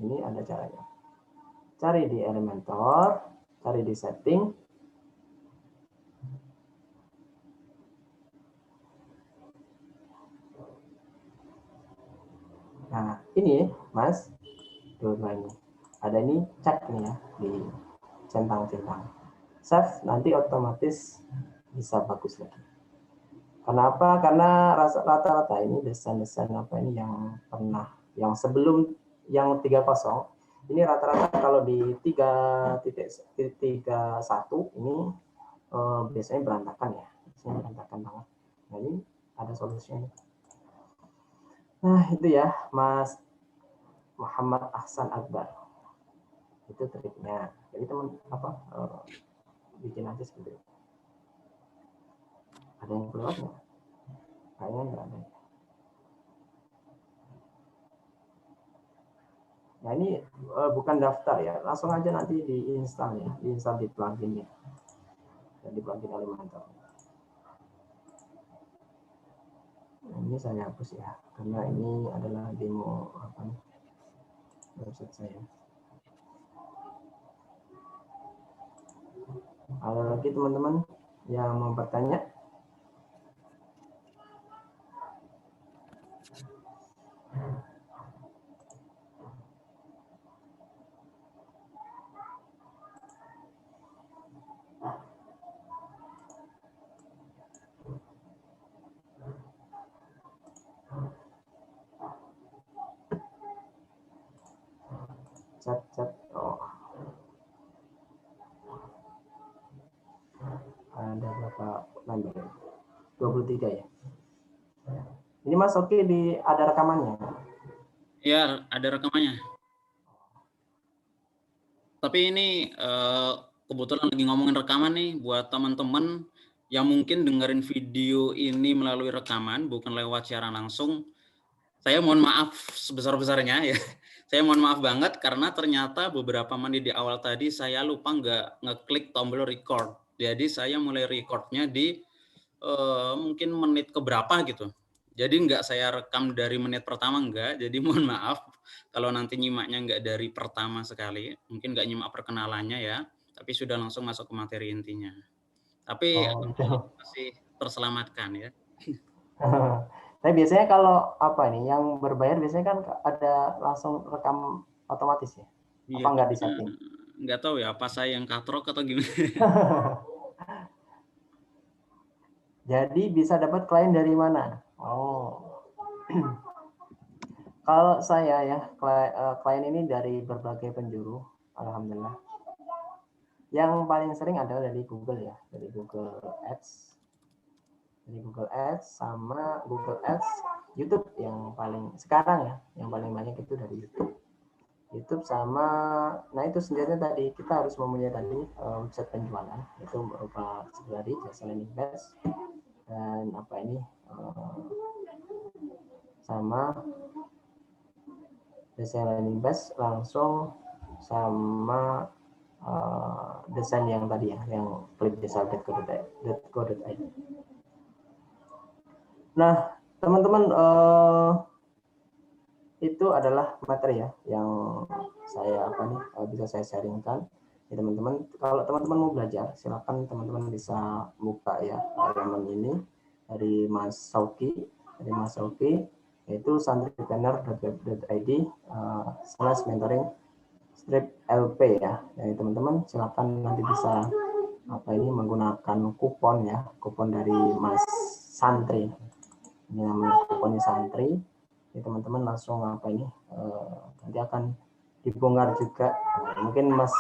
ini ada caranya. Cari di Elementor, cari di setting. Nah, ini Mas, dua ini. Ada ini cek nih ya, di centang-centang. Save, nanti otomatis bisa bagus lagi. Kenapa? Karena rata-rata ini desain-desain yang sebelum yang 30 ini rata-rata kalau di 3.1 ini biasanya berantakan ya, biasanya berantakan banget. Nah ini ada solusinya. Nah itu ya Mas Muhammad Ahsan Akbar, itu triknya. Jadi teman bikin aja seperti itu. Ada yang keluar nggak? Kayaknya nggak ada. Nah ini bukan daftar ya, langsung aja nanti diinstal ya, diinstal di pluginnya, dan di plugin Elementor. Nah, ini saya hapus ya, karena ini adalah demo website saya. Ada lagi teman-teman yang mau bertanya? Chat. Oh, ada berapa member? 23 ya. Ini Mas oke ada rekamannya? Ya, ada rekamannya. Tapi ini kebetulan lagi ngomongin rekaman nih buat teman-teman yang mungkin dengerin video ini melalui rekaman, bukan lewat siaran langsung. Saya mohon maaf sebesar-besarnya ya. Saya mohon maaf banget karena ternyata beberapa menit di awal tadi saya lupa nggak ngeklik tombol record. Jadi saya mulai recordnya di mungkin menit keberapa gitu. Jadi nggak saya rekam dari menit pertama enggak. Jadi mohon maaf kalau nanti nyimaknya nggak dari pertama sekali. Mungkin nggak nyimak perkenalannya ya. Tapi sudah langsung masuk ke materi intinya. Tapi Gitu. masih terselamatkan ya. Tapi biasanya kalau yang berbayar biasanya kan ada langsung rekam otomatis ya? Iya, Apa nggak di setting? nggak tahu ya, apa saya yang katrok atau gimana. Jadi bisa dapat klien dari mana? Oh, kalau saya ya klien ini dari berbagai penjuru, alhamdulillah. Yang paling sering adalah dari Google ya, dari Google Ads, sama Google Ads, YouTube yang paling sekarang ya, yang paling banyak itu dari YouTube sama, nah itu sendirinya tadi kita harus mempunyai tadi website penjualan, itu berupa dari jasa landing page dan sama desain landing page langsung sama desain yang tadi ya, yang flipdesal.co.id. Nah, teman-teman itu adalah materi ya yang saya bisa saya sharingkan. Ya, teman-teman, kalau teman-teman mau belajar, silakan teman-teman bisa buka ya halaman ini dari Mas Sauki, yaitu santripreneur.web.id /mentoring strip LP ya. Jadi teman-teman silakan nanti bisa menggunakan kupon ya, kupon dari Mas Santri. Ini namanya kuponnya Santri. Jadi teman-teman langsung nanti akan dibongkar juga. Mungkin Mas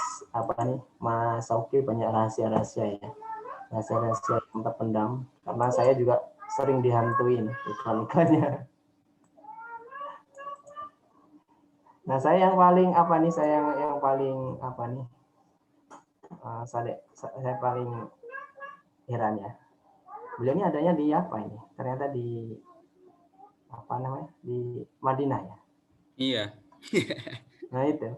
Sauki banyak rahasia-rahasia ya, rahasia-rahasia yang terpendam, karena saya juga sering dihantuin iklan-iklannya. Nah, saya yang paling saya paling heran ya. Beliau ini adanya di apa ini? Ternyata di apa namanya, di Madinah ya. Iya. Nah itu.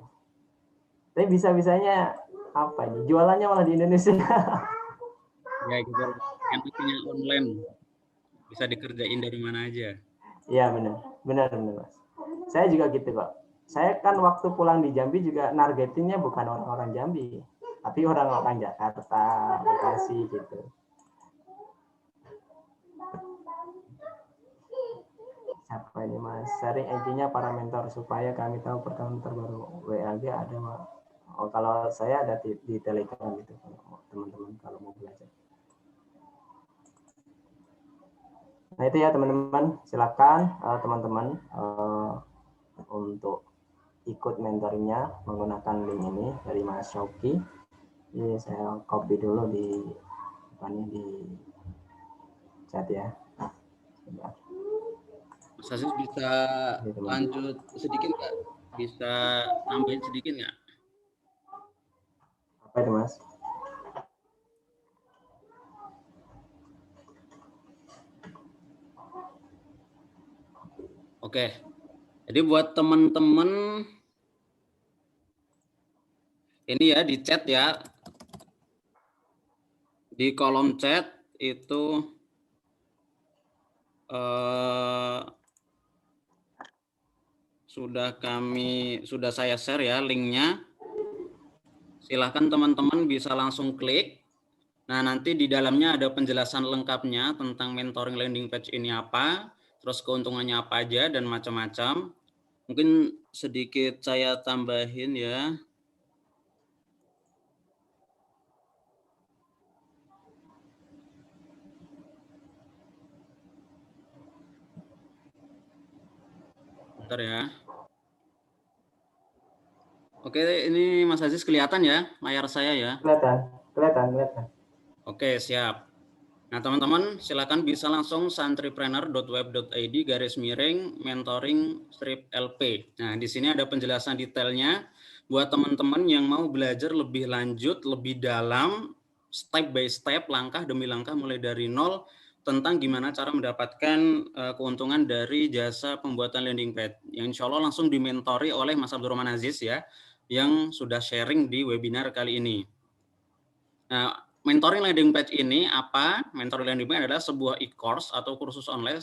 Tapi bisa-bisanya apa ini? Jualannya malah di Indonesia. Ya gitu lah. Enaknya online bisa dikerjain dari mana aja. Iya benar Mas. Saya juga gitu kok. Saya kan waktu pulang di Jambi juga nargetinnya bukan orang-orang Jambi, tapi orang-orang Jakarta, Bekasi gitu. Siapa ini Mas? Sharing IG-nya para mentor supaya kami tahu pertemuan terbaru. WAG ada Mas. Oh, kalau saya ada di Telegram gitu, teman-teman kalau mau belajar. Nah itu ya teman-teman, silakan teman-teman untuk ikut mentoringnya menggunakan link ini dari Mas Shoki. Ini saya copy dulu di chat ya. Mas Aziz bisa lanjut sedikit nggak? Bisa nambahin sedikit nggak? Apa itu Mas? Oke, jadi buat teman-teman ini ya di chat ya, di kolom chat itu sudah saya share ya linknya. Silahkan teman-teman bisa langsung klik. Nah nanti di dalamnya ada penjelasan lengkapnya tentang mentoring landing page ini apa, terus keuntungannya apa aja dan macam-macam. Mungkin sedikit saya tambahin ya. Bentar ya. Oke, ini Mas Aziz kelihatan ya layar saya ya? Kelihatan. Oke, siap. Nah, teman-teman silakan bisa langsung santripreneur.web.id/mentoring-LP. Nah, di sini ada penjelasan detailnya buat teman-teman yang mau belajar lebih lanjut, lebih dalam, step by step, langkah demi langkah mulai dari nol tentang gimana cara mendapatkan keuntungan dari jasa pembuatan landing page. Yang insya Allah langsung dimentori oleh Mas Abdurrahman Aziz ya, yang sudah sharing di webinar kali ini. Nah, mentoring landing page ini apa? Mentoring landing page adalah sebuah e-course atau kursus online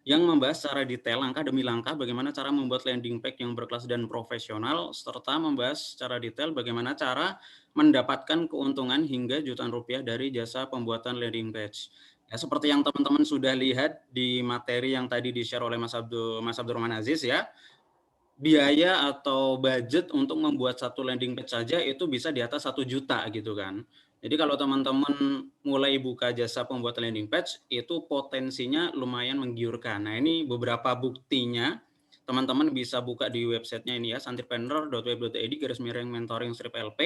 yang membahas secara detail langkah demi langkah bagaimana cara membuat landing page yang berkelas dan profesional, serta membahas secara detail bagaimana cara mendapatkan keuntungan hingga jutaan rupiah dari jasa pembuatan landing page. Ya, seperti yang teman-teman sudah lihat di materi yang tadi di-share oleh Mas Abdurrahman Aziz ya, biaya atau budget untuk membuat satu landing page saja itu bisa di atas 1 juta gitu kan. Jadi kalau teman-teman mulai buka jasa pembuat landing page itu potensinya lumayan menggiurkan. Nah ini beberapa buktinya, teman-teman bisa buka di websitenya ini ya, santripreneur.web.id/mentoring-lp.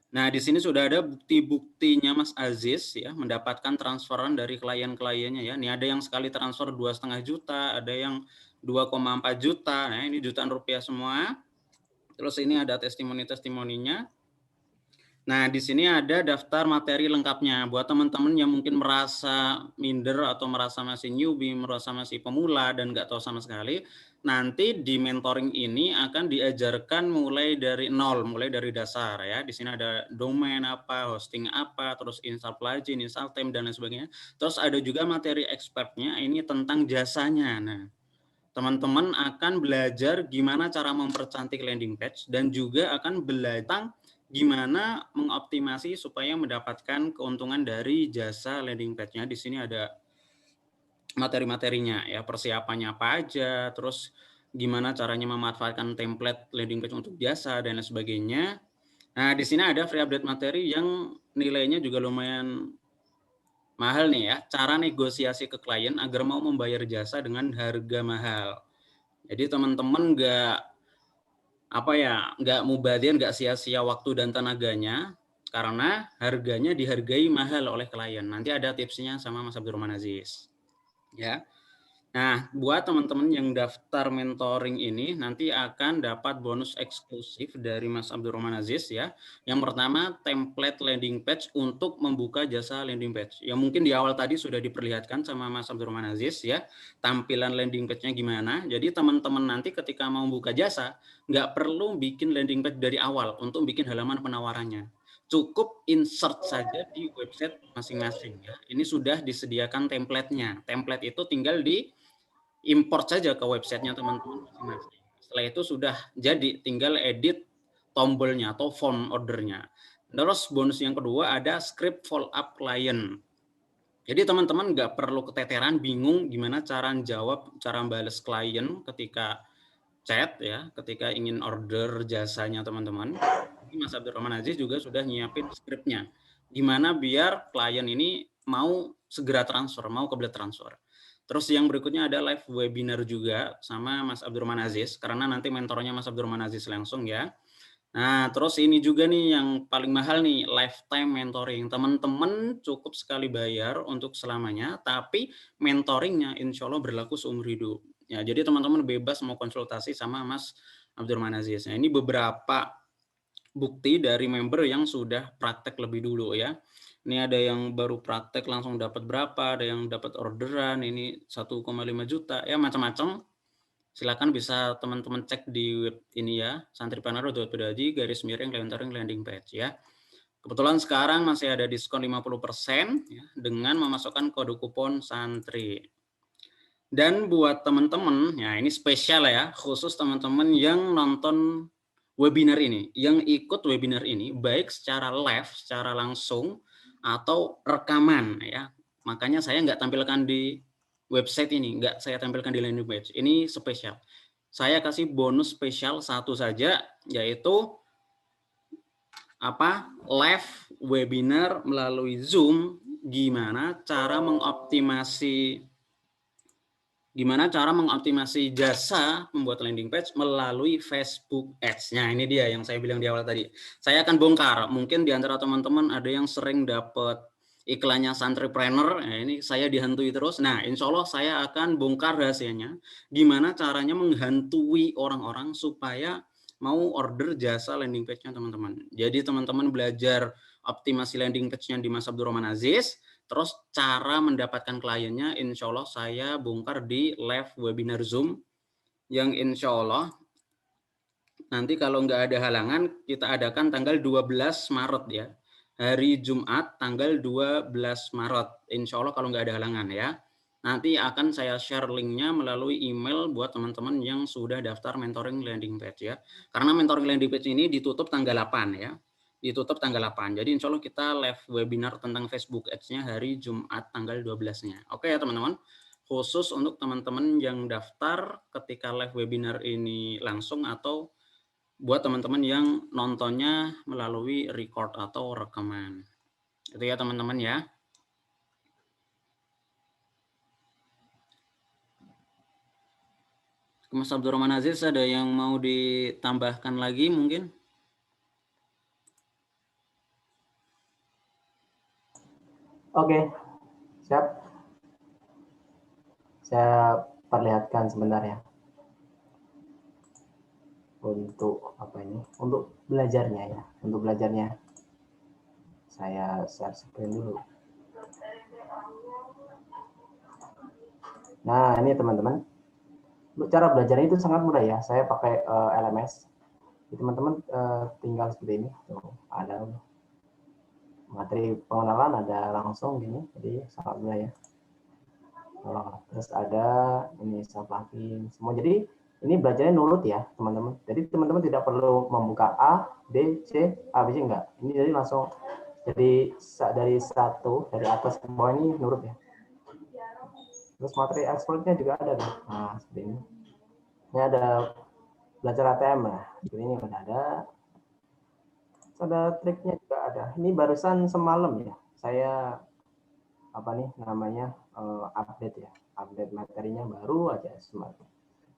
Nah di sini sudah ada bukti-buktinya Mas Aziz ya, mendapatkan transferan dari klien-kliennya ya. Ini ada yang sekali transfer 2,5 juta, ada yang 2,4 juta. Nah, ini jutaan rupiah semua. Terus ini ada testimoni-testimoninya. Nah, di sini ada daftar materi lengkapnya. Buat teman-teman yang mungkin merasa minder atau merasa masih newbie, merasa masih pemula dan nggak tahu sama sekali, nanti di mentoring ini akan diajarkan mulai dari nol, mulai dari dasar ya. Di sini ada domain apa, hosting apa, terus install plugin, install theme, dan lain sebagainya. Terus ada juga materi expertnya, ini tentang jasanya. Nah, teman-teman akan belajar gimana cara mempercantik landing page dan juga akan belajar gimana mengoptimasi supaya mendapatkan keuntungan dari jasa landing page-nya. Di sini ada materi-materinya ya, persiapannya apa aja, terus gimana caranya memanfaatkan template landing page untuk jasa dan lain sebagainya. Nah, di sini ada free update materi yang nilainya juga lumayan mahal nih ya, cara negosiasi ke klien agar mau membayar jasa dengan harga mahal. Jadi teman-teman nggak mubazir, nggak sia-sia waktu dan tenaganya karena harganya dihargai mahal oleh klien. Nanti ada tipsnya sama Mas Abdurrahman Aziz. Ya. Nah, buat teman-teman yang daftar mentoring ini nanti akan dapat bonus eksklusif dari Mas Abdurrahman Aziz ya. Yang pertama, template landing page untuk membuka jasa landing page. Yang mungkin di awal tadi sudah diperlihatkan sama Mas Abdurrahman Aziz ya, tampilan landing page-nya gimana. Jadi teman-teman nanti ketika mau buka jasa, nggak perlu bikin landing page dari awal untuk bikin halaman penawarannya. Cukup insert saja di website masing-masing ya. Ini sudah disediakan template-nya. Template itu tinggal di import saja ke websitenya teman-teman masing-masing. Setelah itu sudah jadi, tinggal edit tombolnya atau form ordernya. Terus bonus yang kedua ada script follow up client. Jadi teman-teman nggak perlu keteteran, bingung gimana cara jawab, cara balas klien ketika chat ya, ketika ingin order jasanya teman-teman. Mas Abdurrahman Aziz juga sudah nyiapin skripnya. Gimana biar klien ini mau segera transfer, mau ke transfer. Terus yang berikutnya ada live webinar juga sama Mas Abdurrahman Aziz, karena nanti mentornya Mas Abdurrahman Aziz langsung ya. Nah, terus ini juga nih yang paling mahal nih, lifetime mentoring. Teman-teman cukup sekali bayar untuk selamanya, tapi mentoringnya insya Allah berlaku seumur hidup. Ya, jadi teman-teman bebas mau konsultasi sama Mas Abdurrahman Aziz. Nah, ini beberapa bukti dari member yang sudah praktek lebih dulu ya. Ini ada yang baru praktek langsung dapat berapa, ada yang dapat orderan, ini 1,5 juta, ya macam-macam. Silakan bisa teman-teman cek di web ini ya, santripreneur.pedagi_mentoring landing page ya. Kebetulan sekarang masih ada diskon 50% ya, dengan memasukkan kode kupon santri. Dan buat teman-teman, ya ini spesial ya, khusus teman-teman yang nonton webinar ini, yang ikut webinar ini, baik secara live, secara langsung, atau rekaman ya. Makanya saya nggak tampilkan di website ini, nggak saya tampilkan di landing page. Ini spesial. Saya kasih bonus spesial satu saja, yaitu live webinar melalui Zoom, gimana cara mengoptimasi jasa membuat landing page melalui Facebook Ads. Nah, ini dia yang saya bilang di awal tadi. Saya akan bongkar. Mungkin di antara teman-teman ada yang sering dapat iklannya Santripreneur. Nah, ini saya dihantui terus. Nah, insya Allah saya akan bongkar rahasianya. Gimana caranya menghantui orang-orang supaya mau order jasa landing page-nya teman-teman. Jadi teman-teman belajar optimasi landing page-nya di Mas Abdurrahman Aziz. Terus cara mendapatkan kliennya insya Allah saya bongkar di live webinar Zoom yang insya Allah nanti kalau nggak ada halangan kita adakan tanggal 12 Maret ya. Hari Jumat tanggal 12 Maret. Insya Allah kalau nggak ada halangan ya. Nanti akan saya share linknya melalui email buat teman-teman yang sudah daftar mentoring landing page ya. Karena mentoring landing page ini ditutup tanggal 8 ya. Ditutup tanggal 8. Jadi insya Allah kita live webinar tentang Facebook Ads-nya hari Jumat tanggal 12-nya. Oke ya teman-teman. Khusus untuk teman-teman yang daftar ketika live webinar ini langsung atau buat teman-teman yang nontonnya melalui record atau rekaman. Itu ya teman-teman ya. Mas Abdurrahman Aziz ada yang mau ditambahkan lagi mungkin? Oke, siap. Saya perlihatkan sebentar ya. Untuk apa ini? Untuk belajarnya ya. Untuk belajarnya saya share screen dulu. Nah, ini teman-teman. Cara belajarnya itu sangat mudah ya. Saya pakai LMS. Teman-teman tinggal seperti ini. Tuh, ada materi pengenalan, ada langsung gini. Jadi sangat mudah ya. Terus ada ini self login semua. Jadi ini belajarnya nurut ya teman-teman. Jadi teman-teman tidak perlu membuka A, B, C, A, B, C enggak. Ini jadi langsung jadi dari atas ke bawah ini nurut ya. Terus materi ekspornya juga ada nih. Nah seperti ini. Ini ada belajar ATM lah. Seperti ini udah ada. Ada triknya juga ada. Ini barusan semalam ya. Saya apa nih namanya update ya. Update materinya baru aja semalam.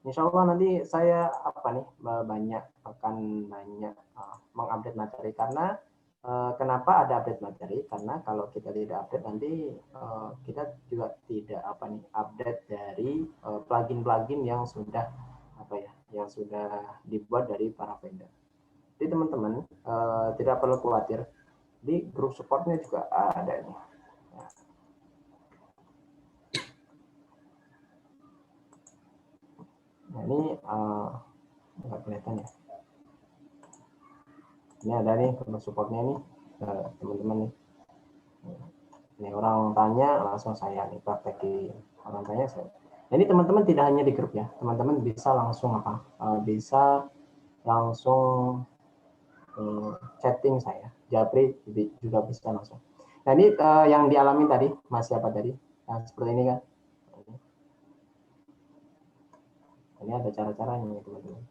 Insya Allah nanti saya akan banyak mengupdate materi karena Kenapa ada update materi? Karena kalau kita tidak update nanti kita juga tidak update dari plugin-plugin yang sudah yang sudah dibuat dari para vendor. Jadi teman-teman tidak perlu khawatir, di grup supportnya juga ada ini. Nah ini nggak kelihatan ya. Ini ada nih grup supportnya nih teman-teman nih. Ini orang tanya langsung saya nih praktekin. Orang tanya saya. Nah, ini teman-teman tidak hanya di grup ya, teman-teman bisa langsung bisa langsung chatting saya, Japri juga bisa langsung. Nah ini yang dialami tadi, Mas siapa tadi? Nah, seperti ini kan. Ini ada cara-caranya teman-teman.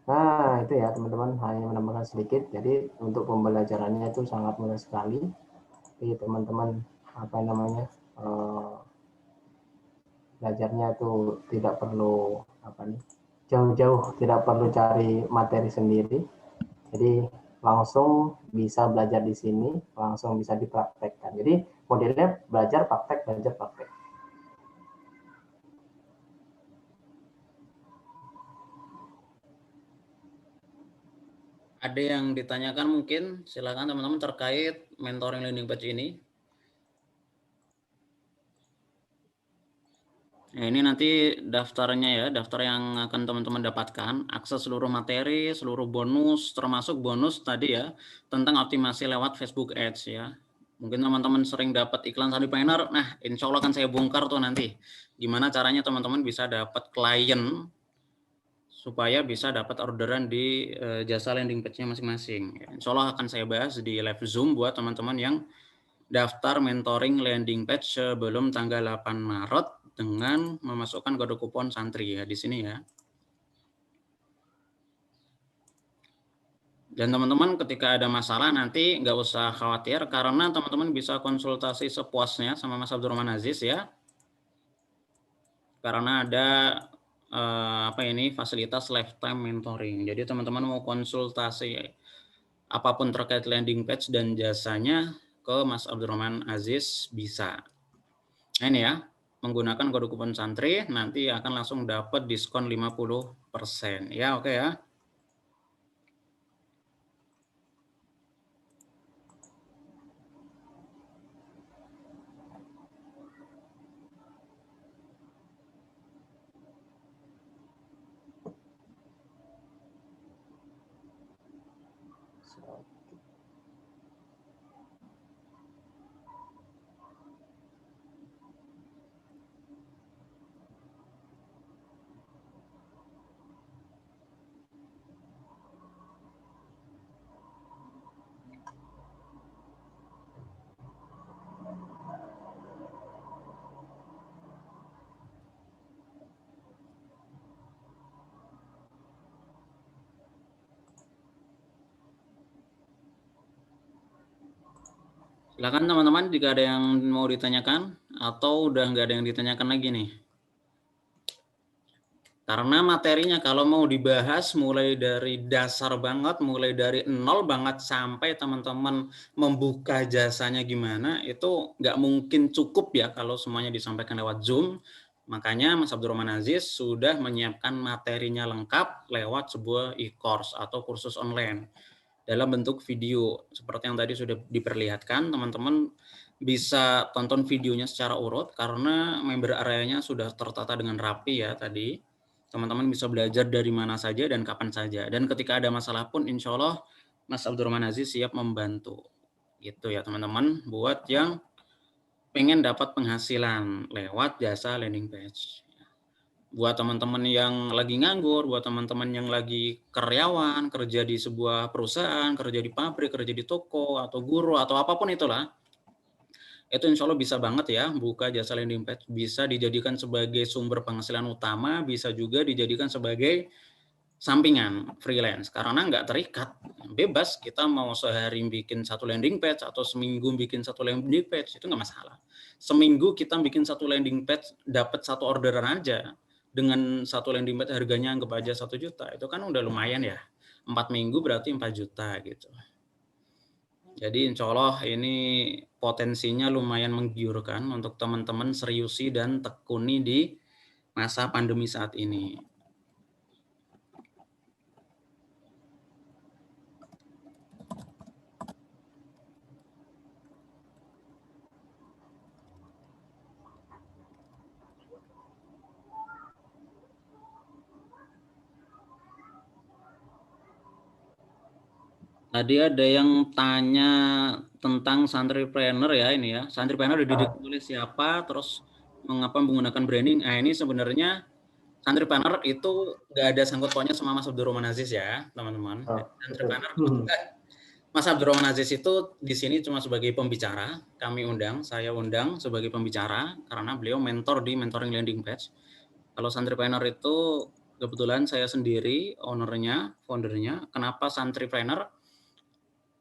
Nah itu ya teman-teman, hanya menambahkan sedikit. Jadi untuk pembelajarannya itu sangat mudah sekali. Jadi teman-teman belajarnya itu tidak perlu jauh-jauh, tidak perlu cari materi sendiri. Jadi langsung bisa belajar di sini, langsung bisa dipraktekkan. Jadi modelnya belajar praktek, belajar praktek. Ada yang ditanyakan mungkin, silakan teman-teman terkait mentoring landing page ini. Nah, ini nanti daftarnya ya, daftar yang akan teman-teman dapatkan, akses seluruh materi, seluruh bonus, termasuk bonus tadi ya, tentang optimasi lewat Facebook Ads ya. Mungkin teman-teman sering dapat iklan tadi planner, nah insya Allah akan saya bongkar tuh nanti. Gimana caranya teman-teman bisa dapat klien, supaya bisa dapat orderan di jasa landing page-nya masing-masing. Insya Allah akan saya bahas di live Zoom buat teman-teman yang daftar mentoring landing page sebelum tanggal 8 Maret dengan memasukkan kode kupon santri ya di sini ya. Dan teman-teman ketika ada masalah nanti nggak usah khawatir karena teman-teman bisa konsultasi sepuasnya sama Mas Abdurrahman Aziz ya. Karena ada fasilitas lifetime mentoring. Jadi teman-teman mau konsultasi apapun terkait landing page dan jasanya ke Mas Abdurrahman Aziz bisa. Nah, ini ya, menggunakan kode kupon santri nanti akan langsung dapat diskon 50%. Ya, oke ya. Silakan teman-teman jika ada yang mau ditanyakan atau udah nggak ada yang ditanyakan lagi nih. Karena materinya kalau mau dibahas mulai dari dasar banget, mulai dari nol banget sampai teman-teman membuka jasanya gimana, itu nggak mungkin cukup ya kalau semuanya disampaikan lewat Zoom. Makanya Mas Abdurrahman Aziz sudah menyiapkan materinya lengkap lewat sebuah e-course atau kursus online dalam bentuk video. Seperti yang tadi sudah diperlihatkan, teman-teman bisa tonton videonya secara urut karena member areanya sudah tertata dengan rapi ya tadi. Teman-teman bisa belajar dari mana saja dan kapan saja. Dan ketika ada masalah pun insya Allah Mas Abdurrahman Aziz siap membantu. Gitu ya teman-teman, buat yang pengen dapat penghasilan lewat jasa landing page. Buat teman-teman yang lagi nganggur, buat teman-teman yang lagi karyawan, kerja di sebuah perusahaan, kerja di pabrik, kerja di toko, atau guru, atau apapun itulah, itu insya Allah bisa banget ya buka jasa landing page, bisa dijadikan sebagai sumber penghasilan utama, bisa juga dijadikan sebagai sampingan freelance, karena nggak terikat, bebas kita mau sehari bikin satu landing page atau seminggu bikin satu landing page, itu nggak masalah. Seminggu kita bikin satu landing page, dapat satu orderan aja, dengan satu landing page harganya anggap aja 1 juta, itu kan udah lumayan ya. 4 minggu berarti 4 juta gitu. Jadi insya Allah ini potensinya lumayan menggiurkan untuk teman-teman seriusi dan tekuni di masa pandemi saat ini. Tadi ada yang tanya tentang santripreneur ya ini ya. Santripreneur dididik oleh siapa, terus mengapa menggunakan branding. Nah ini sebenarnya santripreneur itu nggak ada sangkut pautnya sama Mas Abdurrahman Aziz ya teman-teman. Santripreneur Mas Abdurrahman Aziz itu di sini cuma sebagai pembicara. Kami undang, saya undang sebagai pembicara karena beliau mentor di mentoring landing page. Kalau santripreneur itu kebetulan saya sendiri ownernya, foundernya. Kenapa santripreneur?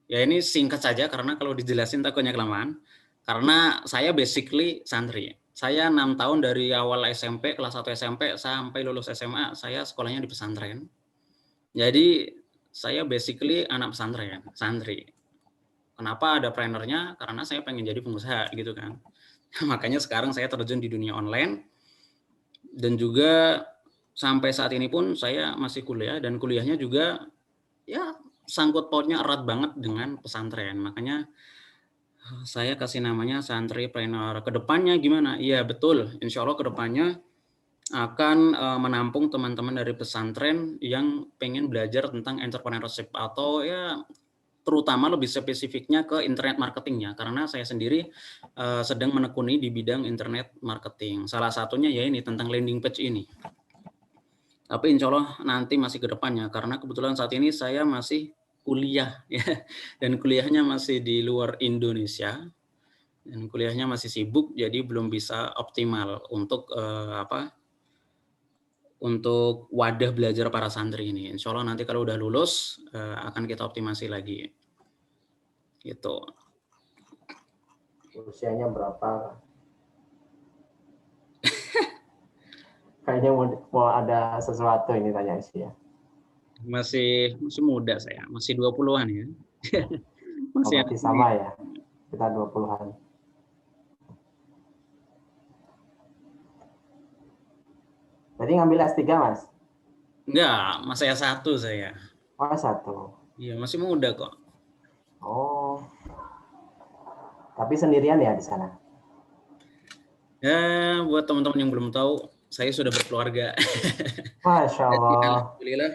Ya ini singkat saja karena kalau dijelasin takutnya kelamaan. Karena saya basically santri. Saya 6 tahun dari awal SMP, kelas 1 SMP sampai lulus SMA, saya sekolahnya di pesantren. Jadi saya basically anak pesantren, santri. Kenapa ada prenernya? Karena saya pengen jadi pengusaha gitu kan. Makanya sekarang saya terjun di dunia online. Dan juga sampai saat ini pun saya masih kuliah dan kuliahnya juga ya sangkut pautnya erat banget dengan pesantren. Makanya saya kasih namanya santripreneur. Kedepannya gimana? Iya betul, insya Allah kedepannya akan menampung teman-teman dari pesantren yang pengen belajar tentang entrepreneurship atau ya terutama lebih spesifiknya ke internet marketingnya karena saya sendiri sedang menekuni di bidang internet marketing. Salah satunya ya ini tentang landing page ini. Tapi insya Allah nanti masih ke depannya karena kebetulan saat ini saya masih kuliah ya dan kuliahnya masih di luar Indonesia dan kuliahnya masih sibuk jadi belum bisa optimal untuk untuk wadah belajar para santri ini. Insya Allah nanti kalau udah lulus akan kita optimasi lagi gitu. Usianya berapa? Kayaknya mau ada sesuatu ini tanya usia. Masih muda saya, masih 20-an ya. Masih sama ya, kita 20-an. Berarti ngambil S3 Mas? Enggak, masih S1 saya. Oh S1. Iya, masih muda kok. Oh. Tapi sendirian ya di sana? Ya, buat teman-teman yang belum tahu, saya sudah berkeluarga. Masya Allah. Alhamdulillah,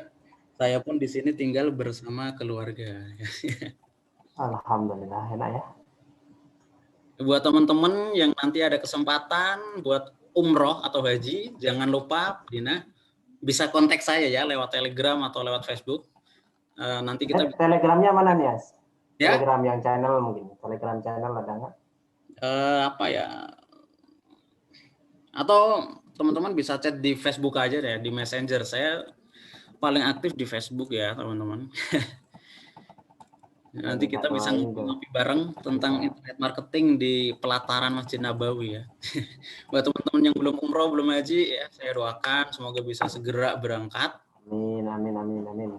saya pun di sini tinggal bersama keluarga. Alhamdulillah, enak ya. Buat teman-teman yang nanti ada kesempatan buat umroh atau haji, jangan lupa, Dina, bisa kontak saya ya lewat Telegram atau lewat Facebook. Nanti kita Telegramnya mana nih, As? ya? Telegram yang channel mungkin. Telegram channel ada nggak? Apa ya? Atau teman-teman bisa chat di Facebook aja deh, di Messenger. Saya paling aktif di Facebook ya, teman-teman. Nanti kita bisa ngopi bareng tentang internet marketing di pelataran Masjid Nabawi ya. Buat teman-teman yang belum umroh, belum haji, ya saya doakan semoga bisa segera berangkat. Amin, amin, amin, amin.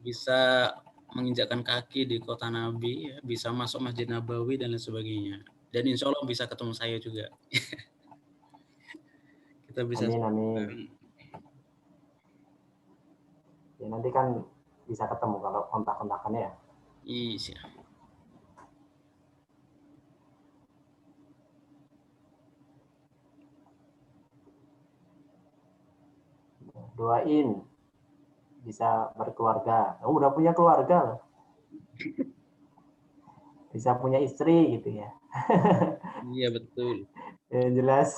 Bisa menginjakkan kaki di kota Nabi, ya, bisa masuk Masjid Nabawi dan lain sebagainya. Dan insya Allah bisa ketemu saya juga. Kita bisa. Amin, amin. Ya, nanti kan bisa ketemu kalau kontak-kontakannya ya. Iya. Doain bisa berkeluarga. Oh, udah punya keluarga loh. Bisa punya istri gitu ya. Iya betul. Ya, jelas.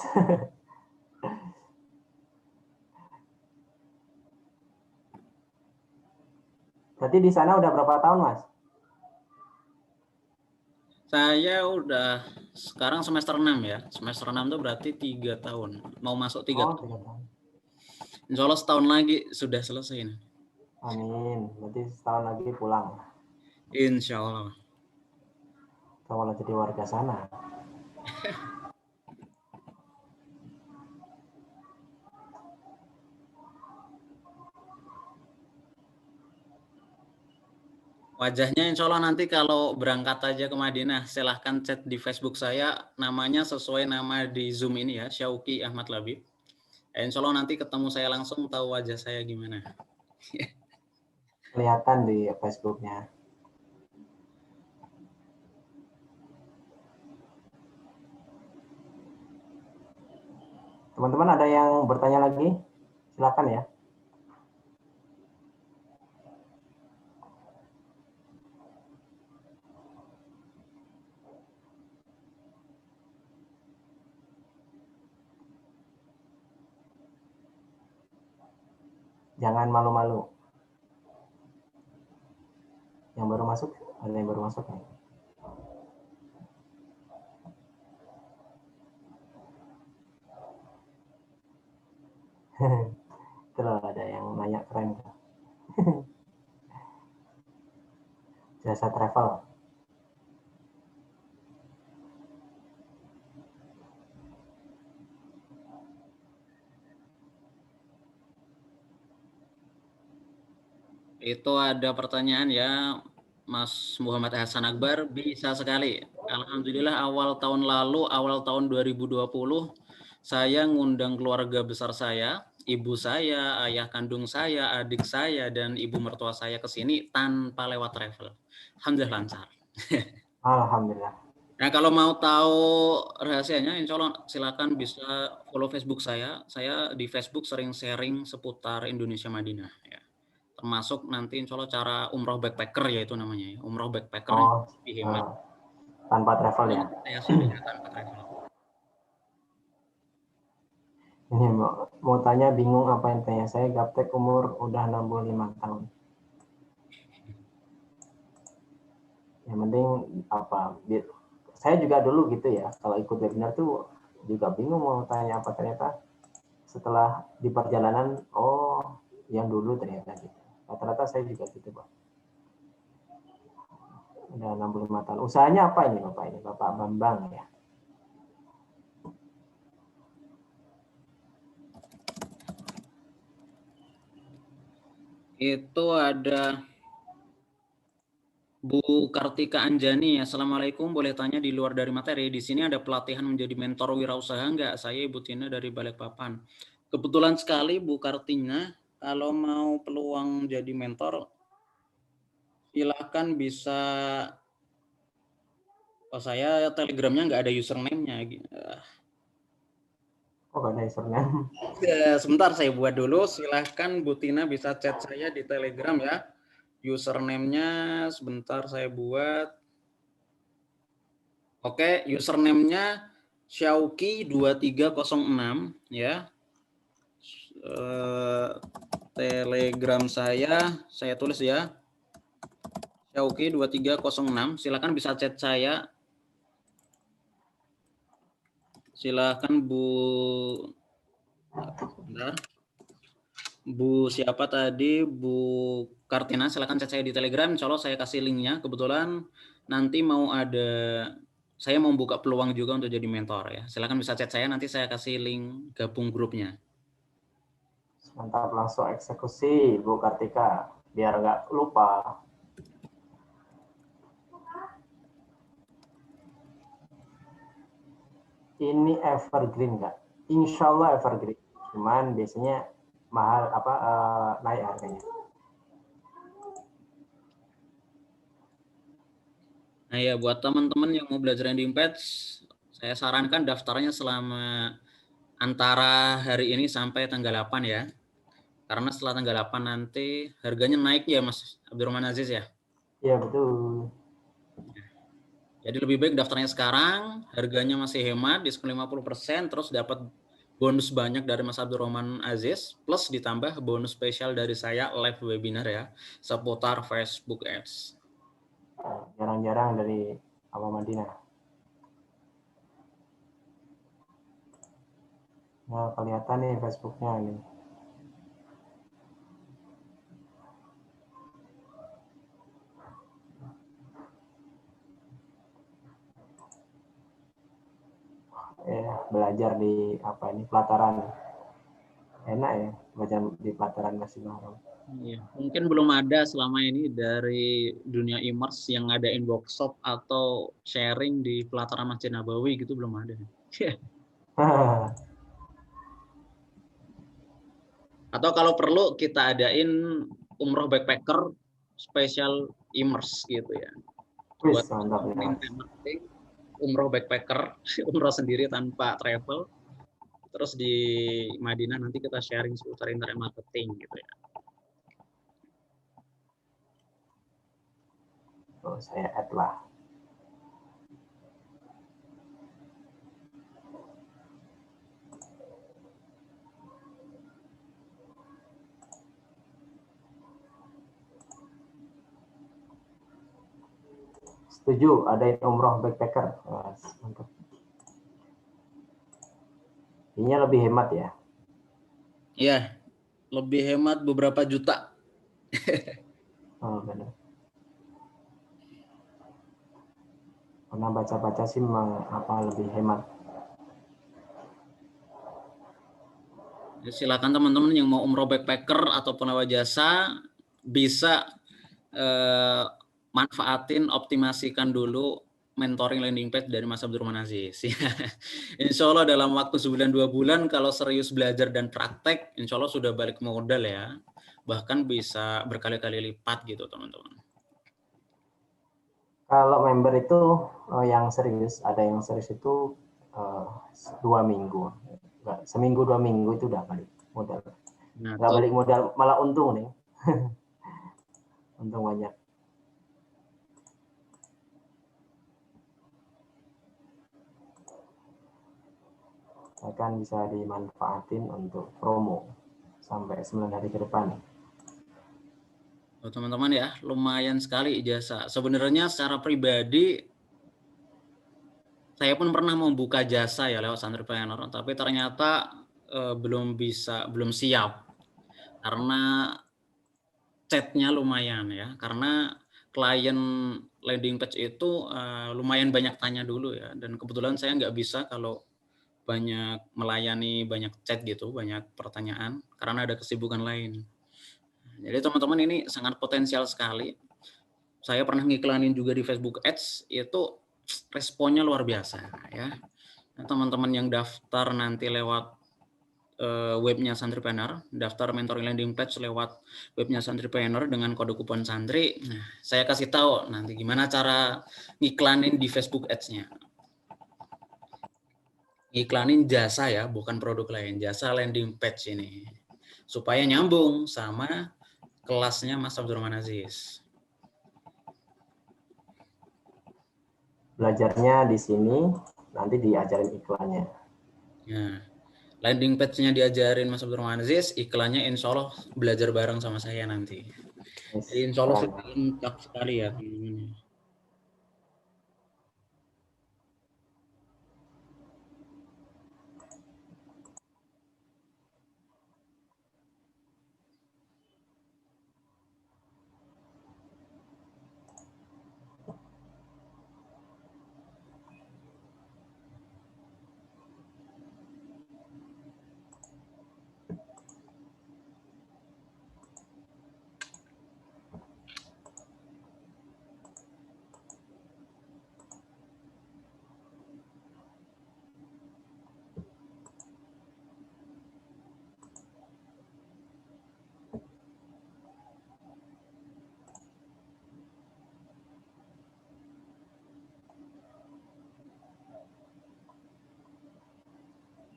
Berarti di sana udah berapa tahun, Mas? Saya udah sekarang semester 6 ya. Semester 6 itu berarti 3 tahun. Mau masuk 3 tahun. 3 tahun. Insya Allah setahun lagi sudah selesai. Amin. Berarti setahun lagi pulang. Insya Allah. Kalau jadi warga sana. Wajahnya insya Allah nanti kalau berangkat aja ke Madinah, silahkan chat di Facebook saya, namanya sesuai nama di Zoom ini ya, Syauqi Ahmad Labib. Insya Allah nanti ketemu saya langsung, tahu wajah saya gimana. Kelihatan di Facebooknya. Teman-teman ada yang bertanya lagi? Silakan ya. Jangan malu-malu. Yang baru masuk, ada yang baru masuk nih. Itu loh, ada yang nanya keren. Jasa travel. Itu ada pertanyaan ya, Mas Muhammad Hasan Akbar, bisa sekali. Alhamdulillah awal tahun lalu, awal tahun 2020, saya ngundang keluarga besar saya, ibu saya, ayah kandung saya, adik saya, dan ibu mertua saya ke sini tanpa lewat travel. Alhamdulillah lancar. Alhamdulillah. Nah, kalau mau tahu rahasianya, insya Allah silakan bisa follow Facebook saya. Saya di Facebook sering sharing seputar Indonesia Madinah. Ya. Termasuk nanti insya Allah cara umroh backpacker ya itu namanya. Ya. Umroh backpacker yang Oh, lebih hemat. tanpa travel ya. Saya sharing tanpa travel. Ini mau tanya bingung apa yang tanya. Saya gaptek umur udah 65 tahun. Yang penting apa? Saya juga dulu gitu ya. Kalau ikut webinar tuh juga bingung mau tanya apa, ternyata setelah di perjalanan, oh yang dulu ternyata gitu. Rata-rata saya juga gitu, Pak. Udah 65 tahun. Usahanya apa ini Bapak ini? Bapak Bambang ya. Itu ada Bu Kartika Anjani. Assalamualaikum, boleh tanya di luar dari materi. Di sini ada pelatihan menjadi mentor wirausaha enggak? Saya Ibu Tina dari Balikpapan. Kebetulan sekali Bu Kartina, kalau mau peluang jadi mentor, silahkan bisa. Oh, saya telegramnya nggak ada username-nya. Oh, gak ada username. Sebentar saya buat dulu. Silahkan Bu Tina bisa chat saya di telegram ya. Username-nya sebentar saya buat. Oke, username-nya Syauqi2306 ya. Telegram saya tulis ya. Syauqi2306. Silakan bisa chat saya. Silakan Bu. Bentar. Bu siapa tadi? Bu Kartina, silakan chat saya di Telegram. Insya Allah saya kasih linknya. Kebetulan nanti saya mau buka peluang juga untuk jadi mentor ya. Silakan bisa chat saya, nanti saya kasih link gabung grupnya. Mantap, langsung eksekusi Bu Kartika. Biar nggak lupa. Ini evergreen nggak? Insya Allah evergreen. Cuman biasanya mahal naik harganya. Nah ya, buat teman-teman yang mau belajar landing page, saya sarankan daftarnya selama antara hari ini sampai tanggal 8 ya. Karena setelah tanggal 8 nanti harganya naik ya Mas Abdurrahman Aziz ya. Iya betul. Jadi lebih baik daftarnya sekarang, harganya masih hemat, diskon 50%, terus dapat bonus banyak dari Mas Abdurrahman Aziz, plus ditambah bonus spesial dari saya live webinar ya, seputar Facebook Ads. Jarang-jarang dari Awal Madinah. Nah, kelihatan nih Facebooknya nih. Belajar di pelataran. Enak ya belajar di pelataran Masjidil Haram. Iya, mungkin belum ada selama ini dari dunia e-commerce yang ngadain workshop atau sharing di pelataran Masjid Nabawi gitu, belum ada. Atau kalau perlu kita adain umroh backpacker spesial e-commerce gitu ya. Wis, Buat mantap nih Mas. marketing umroh backpacker, umroh sendiri tanpa travel. Terus di Madinah nanti kita sharing seputar internet marketing gitu ya. Oh, saya add lah. Setuju, adain umroh backpacker. Mas, mantap. Ini lebih hemat ya. Iya, lebih hemat beberapa juta. Oh, benar. Pernah baca-baca sih memang apa lebih hemat. Silakan teman-teman yang mau umroh backpacker atau penawa jasa bisa manfaatin, optimasikan dulu mentoring landing page dari Mas Abdurrahman Aziz. Insya Allah dalam waktu sebulan 2 bulan kalau serius belajar dan praktek, insya Allah sudah balik modal ya. Bahkan bisa berkali-kali lipat gitu teman-teman. Kalau member itu yang serius, ada yang serius itu 2 minggu. Seminggu 2 minggu itu udah balik modal. Nah, Nggak balik modal, malah untung nih. Untung banyak. Bahkan bisa dimanfaatin untuk promo sampai 9 hari ke depan. teman-teman ya, lumayan sekali ijazah. Sebenarnya secara pribadi saya pun pernah membuka jasa ya lewat Santripreneur, tapi ternyata belum siap karena chatnya lumayan ya, karena klien landing page itu lumayan banyak tanya dulu ya, dan kebetulan saya nggak bisa kalau banyak melayani banyak chat gitu, banyak pertanyaan karena ada kesibukan lain. Jadi teman-teman ini sangat potensial sekali. Saya pernah ngiklanin juga di Facebook Ads, itu responnya luar biasa ya. Teman-teman yang daftar nanti lewat webnya Santripreneur, daftar mentoring landing page lewat webnya Santripreneur dengan kode kupon santri. Nah, saya kasih tahu nanti gimana cara ngiklanin di Facebook Ads-nya. Ngiklanin jasa ya, bukan produk lain, jasa landing page ini. Supaya nyambung sama kelasnya Mas Abdurrahman Aziz. Belajarnya di sini, nanti diajarin iklannya. Nah, landing page-nya diajarin Mas Abdurrahman Aziz, iklannya insya Allah belajar bareng sama saya nanti. Jadi insya Allah sudah lengkap sekali ya teman-teman.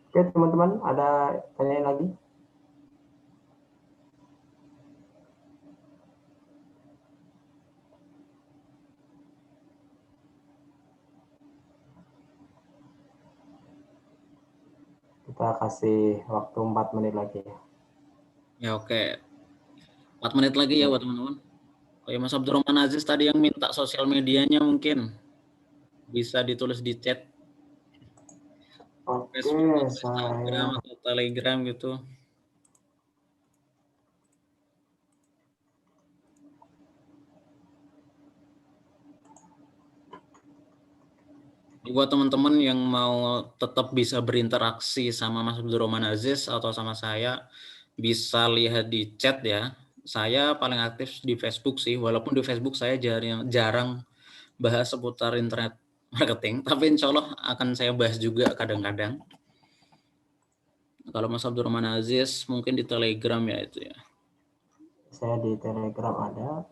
Oke teman-teman, ada tanya lagi? Kita kasih waktu 4 menit lagi. Ya oke. 4 menit lagi ya buat teman-teman. Kayak Mas Abdurrahman Aziz tadi yang minta sosial medianya mungkin bisa ditulis di chat. Oke, Facebook atau saya Instagram atau Telegram gitu. Buat teman-teman yang mau tetap bisa berinteraksi sama Mas Abdurrahman Aziz atau sama saya, bisa lihat di chat ya. saya paling aktif di Facebook sih, walaupun di Facebook saya jarang bahas seputar internet marketing, tapi insya Allah akan saya bahas juga kadang-kadang. Kalau Mas Abdurrahman Aziz mungkin di Telegram ya itu ya. Saya di Telegram ada.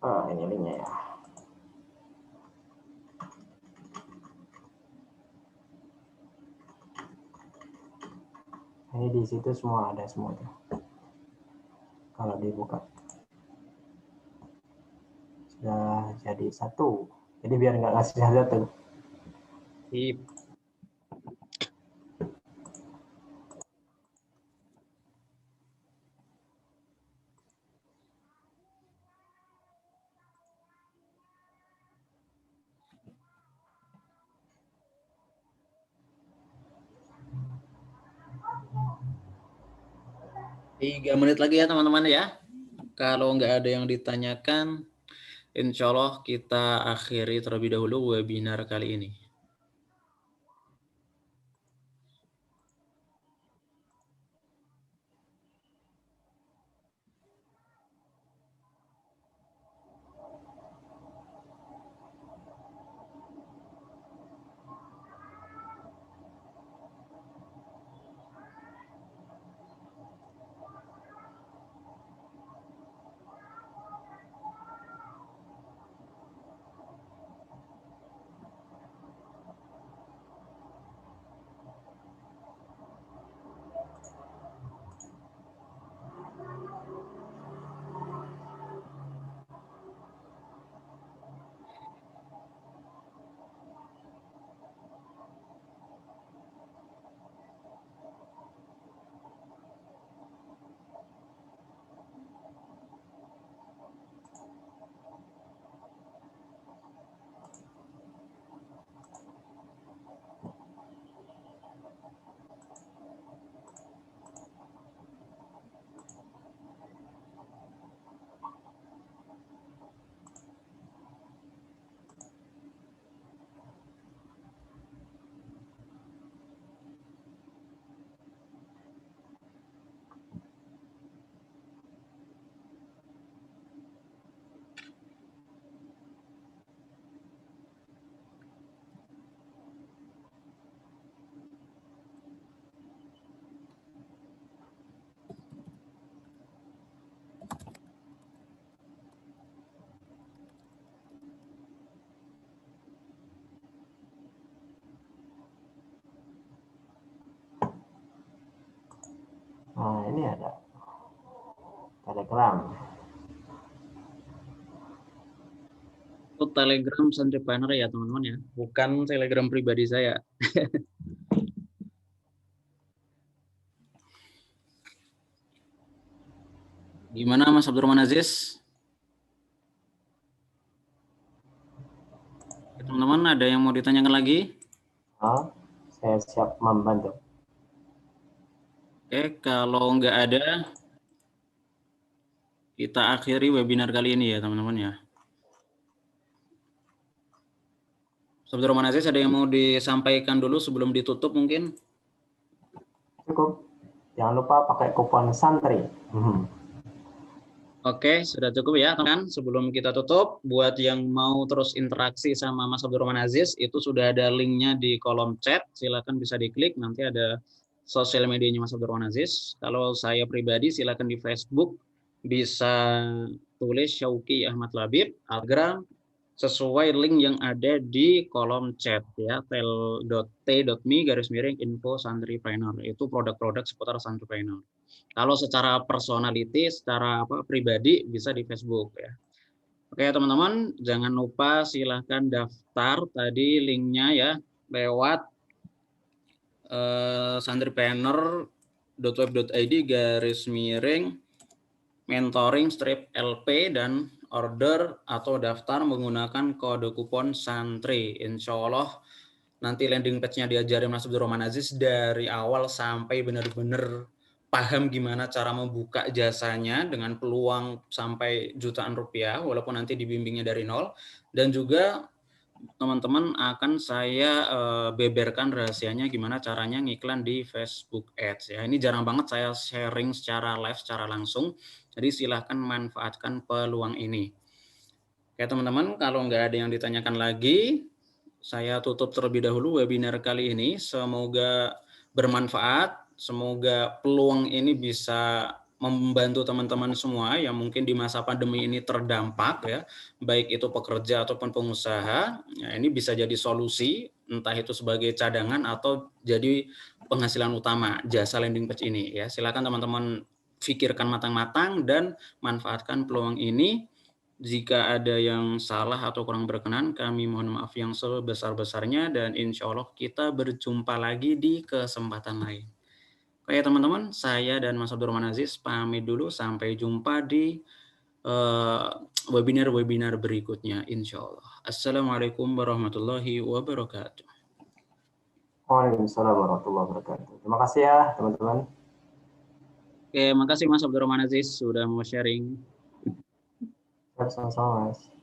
Ini linknya ya. Ini di situ semua ada semuanya. Kalau dibuka sudah jadi satu. Jadi biar nggak ngasih satu. Sip. Tiga menit lagi ya teman-teman ya. Kalau nggak ada yang ditanyakan, insya Allah kita akhiri terlebih dahulu webinar kali ini. Nah, ini ada Telegram. Itu Telegram Entrepreneur ya teman-teman ya, bukan Telegram pribadi saya. Gimana Mas Abdurrahman Aziz? Teman-teman ada yang mau ditanyakan lagi? Saya siap membantu. Oke, kalau nggak ada, kita akhiri webinar kali ini ya teman-teman ya. Abdurrahman Aziz ada yang mau disampaikan dulu sebelum ditutup mungkin? Cukup. Jangan lupa pakai kupon santri. Oke, sudah cukup ya teman-teman. Sebelum kita tutup, buat yang mau terus interaksi sama Mas Abdurrahman Aziz, itu sudah ada linknya di kolom chat. Silakan bisa diklik, nanti ada sosial medianya Mas Abdurrahman Aziz. Kalau saya pribadi, silakan di Facebook, bisa tulis Syauqi Ahmad Labib, Telegram, sesuai link yang ada di kolom chat ya, tel.t.me/info santripreneur. Itu produk-produk seputar santripreneur. Kalau secara personality, secara pribadi bisa di Facebook ya. Oke teman-teman, jangan lupa silahkan daftar tadi linknya ya lewat santripreneur.web.id/mentoring-LP dan order atau daftar menggunakan kode kupon santri. Insya Allah nanti landing page-nya diajarin Mas Abdurrahman Aziz dari awal sampai benar-benar paham gimana cara membuka jasanya dengan peluang sampai jutaan rupiah, walaupun nanti dibimbingnya dari nol. Dan juga teman-teman akan saya beberkan rahasianya gimana caranya ngiklan di Facebook Ads ya. Ini jarang banget saya sharing secara live, secara langsung. Jadi silahkan manfaatkan peluang ini. Oke teman-teman, kalau nggak ada yang ditanyakan lagi, saya tutup terlebih dahulu webinar kali ini. Semoga bermanfaat, semoga peluang ini bisa membantu teman-teman semua yang mungkin di masa pandemi ini terdampak ya, baik itu pekerja ataupun pengusaha. Ya, ini bisa jadi solusi, entah itu sebagai cadangan atau jadi penghasilan utama jasa landing page ini ya. Silakan teman-teman pikirkan matang-matang dan manfaatkan peluang ini. Jika ada yang salah atau kurang berkenan, kami mohon maaf yang sebesar-besarnya dan insya Allah kita berjumpa lagi di kesempatan lain. Oke teman-teman, saya dan Mas Abdurrahman Aziz pamit dulu. Sampai jumpa di webinar-webinar berikutnya insya Allah. Assalamualaikum warahmatullahi wabarakatuh. Waalaikumsalam warahmatullahi wabarakatuh. Terima kasih ya teman-teman. Oke, makasih Mas Abdurrahman Aziz sudah mau sharing. Sama-sama Mas.